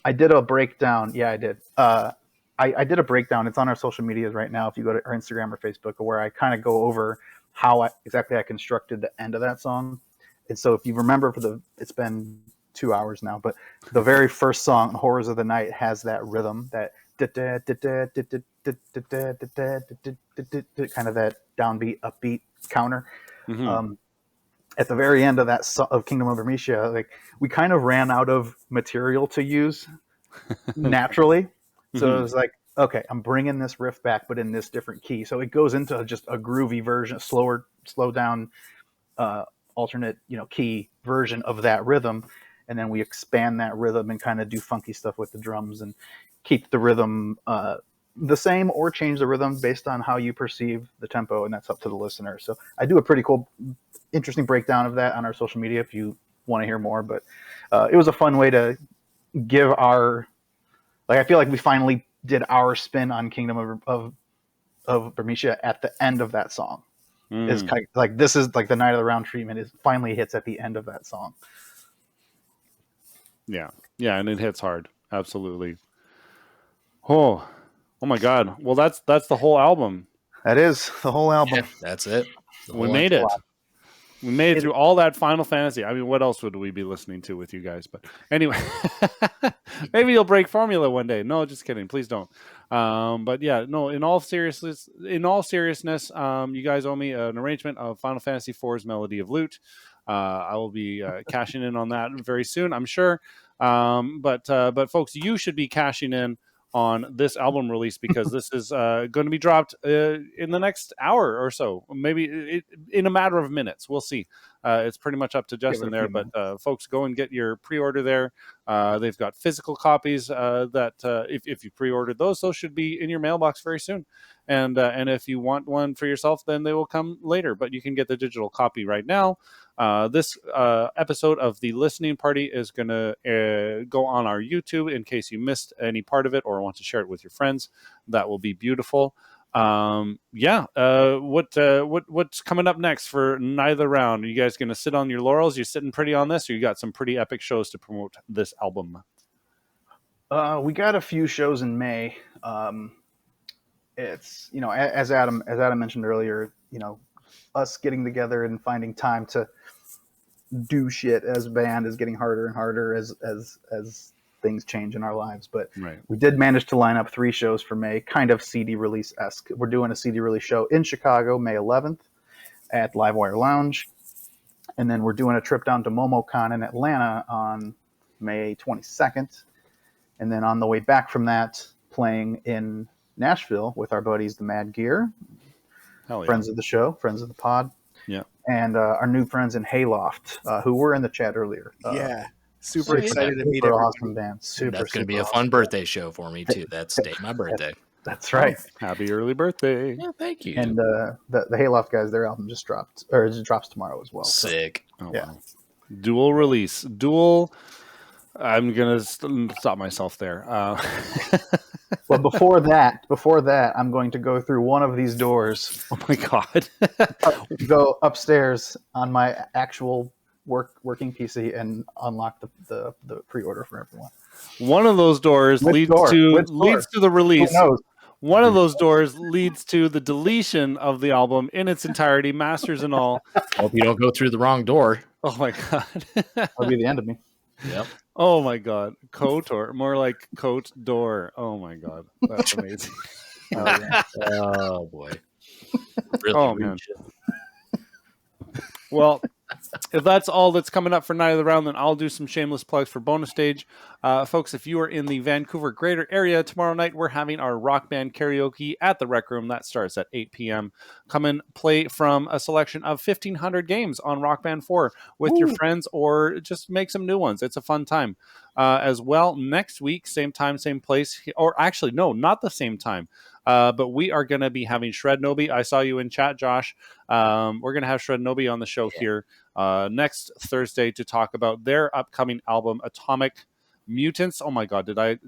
S3: I did a breakdown. Yeah, I did. I did a breakdown. It's on our social medias right now. If you go to our Instagram or Facebook, where I kind of go over how exactly I constructed the end of that song. And so if you remember, it's been 2 hours now, but the very first song, Horrors of the Night, has that rhythm, that kind of that downbeat, upbeat counter. At the very end of that of Kingdom of Bermesia, like we kind of ran out of material to use naturally. So it was like, okay, I'm bringing this riff back, but in this different key. So it goes into just a groovy version, slow down, alternate, key version of that rhythm. And then we expand that rhythm and kind of do funky stuff with the drums and keep the rhythm the same or change the rhythm based on how you perceive the tempo. And that's up to the listener. So I do a pretty cool, interesting breakdown of that on our social media if you want to hear more. But it was a fun way to give I feel like we finally did our spin on Kingdom of Bermesia at the end of that song. It's kind of like, this is like the Night of the Round treatment is finally hits at the end of that song.
S1: Yeah, and it hits hard. Absolutely. Oh my God. Well, that's the whole album.
S3: That is the whole album.
S2: Yeah, that's it.
S1: We made it. We made it through all that Final Fantasy. I mean, what else would we be listening to with you guys? But anyway, maybe you'll break formula one day. No, just kidding. Please don't. But yeah, no. In all seriousness, you guys owe me an arrangement of Final Fantasy IV's Melody of Lute. I will be cashing in on that very soon, I'm sure. But folks, you should be cashing in on this album release because this is going to be dropped in the next hour or so, maybe in a matter of minutes. We'll see. It's pretty much up to Justin there, but folks, go and get your pre-order there. They've got physical copies that if you pre-ordered those should be in your mailbox very soon. And if you want one for yourself, then they will come later, but you can get the digital copy right now. This episode of the listening party is going to go on our YouTube in case you missed any part of it or want to share it with your friends. That will be beautiful. What's coming up next for Neither Round? Are you guys going to sit on your laurels? You're sitting pretty on this, or you got some pretty epic shows to promote this album?
S3: We got a few shows in May. It's as Adam mentioned earlier, us getting together and finding time to do shit as a band is getting harder and harder as things change in our lives. But
S1: Right.
S3: we did manage to line up 3 shows for May, kind of CD release-esque. We're doing a CD release show in Chicago, May 11th at Livewire Lounge. And then we're doing a trip down to MomoCon in Atlanta on May 22nd. And then on the way back from that, playing in Nashville with our buddies, the Mad Gear,
S1: Hell yeah.
S3: friends of the show, friends of the pod.
S1: Yeah.
S3: And our new friends in Hayloft, who were in the chat earlier.
S4: Yeah. Super excited to meet
S3: Super
S4: everybody.
S3: awesome band.
S2: That's going to be a
S3: awesome
S2: fun birthday show for me too. That's day my birthday.
S3: That's right.
S1: Happy early birthday.
S2: Yeah, thank you.
S3: And the Hayloft guys, their album just dropped, or it drops tomorrow as well. So,
S2: Sick.
S1: Oh,
S3: yeah.
S1: wow. Dual release. Dual. I'm going to stop myself there.
S3: but before that, I'm going to go through one of these doors,
S1: Oh my God.
S3: go upstairs on my actual working PC and unlock the pre-order for everyone.
S1: One of those doors leads to the release.
S3: Who knows?
S1: One of those doors leads to the deletion of the album in its entirety, masters and all.
S2: Hope you don't go through the wrong door.
S1: Oh my God.
S3: That'll be the end of me.
S2: Yep.
S1: Oh my God. Coat or more like coat door. Oh my God. That's amazing.
S3: Oh, yeah.
S2: Oh boy. Really
S1: Oh, man. Well, if that's all that's coming up for Night of the Round, then I'll do some shameless plugs for bonus stage. Folks, if you are in the Vancouver greater area, tomorrow night we're having our rock band karaoke at the Rec Room. That starts at 8 p.m. Come and play from a selection of 1,500 games on Rock Band 4 with your friends, or just make some new ones. It's a fun time. As well, next week, same time, same place. Or actually, no, not the same time. But we are going to be having Shred Nobi. I saw you in chat, Josh. We're going to have Shred Nobi on the show here next Thursday to talk about their upcoming album, Atomic Mutants. Oh my God, did I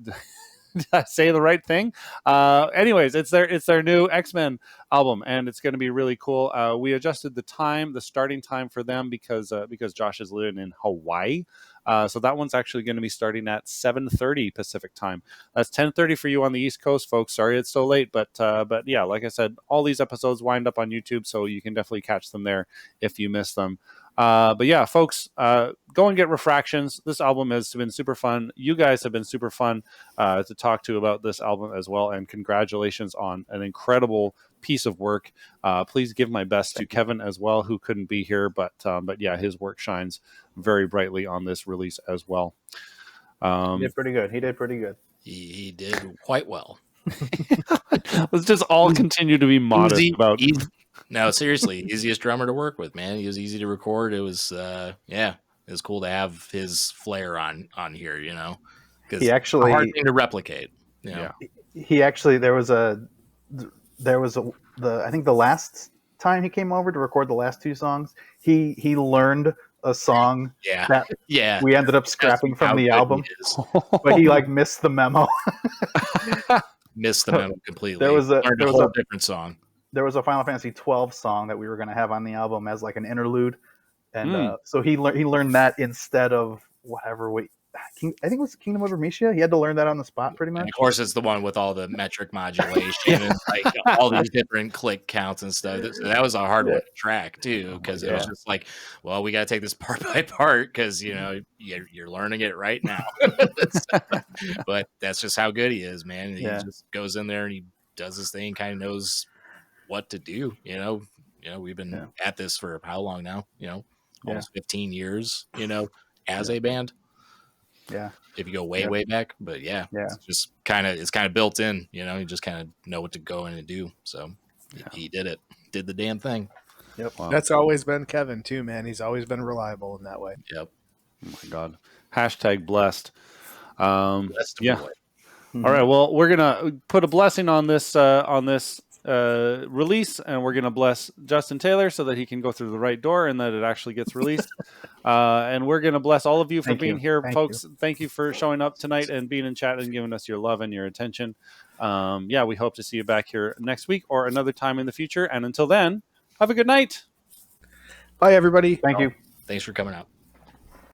S1: say the right thing? Anyways, it's their new X-Men album, and it's going to be really cool. We adjusted the starting time for them because Josh is living in Hawaii. So that one's actually going to be starting at 7:30 Pacific time. That's 10:30 for you on the East Coast, folks. Sorry it's so late, but yeah, like I said, all these episodes wind up on YouTube, so you can definitely catch them there if you miss them. But yeah, folks, go and get Refractions. This album has been super fun. You guys have been super fun to talk to about this album as well, and congratulations on an incredible piece of work. Please give my best to Kevin as well, who couldn't be here, but yeah, his work shines very brightly on this release as well.
S3: He did pretty good.
S2: He did quite well.
S3: Let's
S1: just all continue to be modest about.
S2: No, seriously, easiest drummer to work with, man. He was easy to record. It was, it was cool to have his flair on here, you know, because
S3: he actually
S2: a hard thing to replicate. You know?
S3: Yeah, he actually there was I think the last time he came over to record the last 2 songs, he learned a song that we ended up scrapping from the album, but he like missed the memo.
S2: Missed the memo completely.
S3: There was a
S2: whole different song.
S3: There was a Final Fantasy 12 song that we were going to have on the album as like an interlude, and so he learned that instead of whatever I think it was Kingdom of Hermetia. He had to learn that on the spot, pretty much.
S2: And of course, it's the one with all the metric modulation and like all these different click counts and stuff. So that was a hard one to track too, because it was just like, well, we got to take this part by part because you know you're learning it right now. But that's just how good he is, man. He just goes in there and he does his thing, kind of knows what to do. You know, we've been at this for how long now? You know, almost 15 years. You know, as a band.
S3: Yeah.
S2: If you go way back, but it's just kind of built in, you know, you just kind of know what to go in and do. So he did the damn thing.
S3: Yep.
S1: Wow.
S4: That's always been Kevin too, man. He's always been reliable in that way.
S2: Yep.
S1: Oh my God. # blessed.
S2: Blessed
S1: yeah.
S2: boy.
S1: All right. Well, we're gonna put a blessing on this release, and we're gonna bless Justin Taylor so that he can go through the right door and that it actually gets released. And we're gonna bless all of you for being here, folks. Thank you for showing up tonight and being in chat and giving us your love and your attention. We hope to see you back here next week or another time in the future. And until then, have a good night.
S4: Bye, everybody.
S3: Thank you.
S2: Thanks for coming out.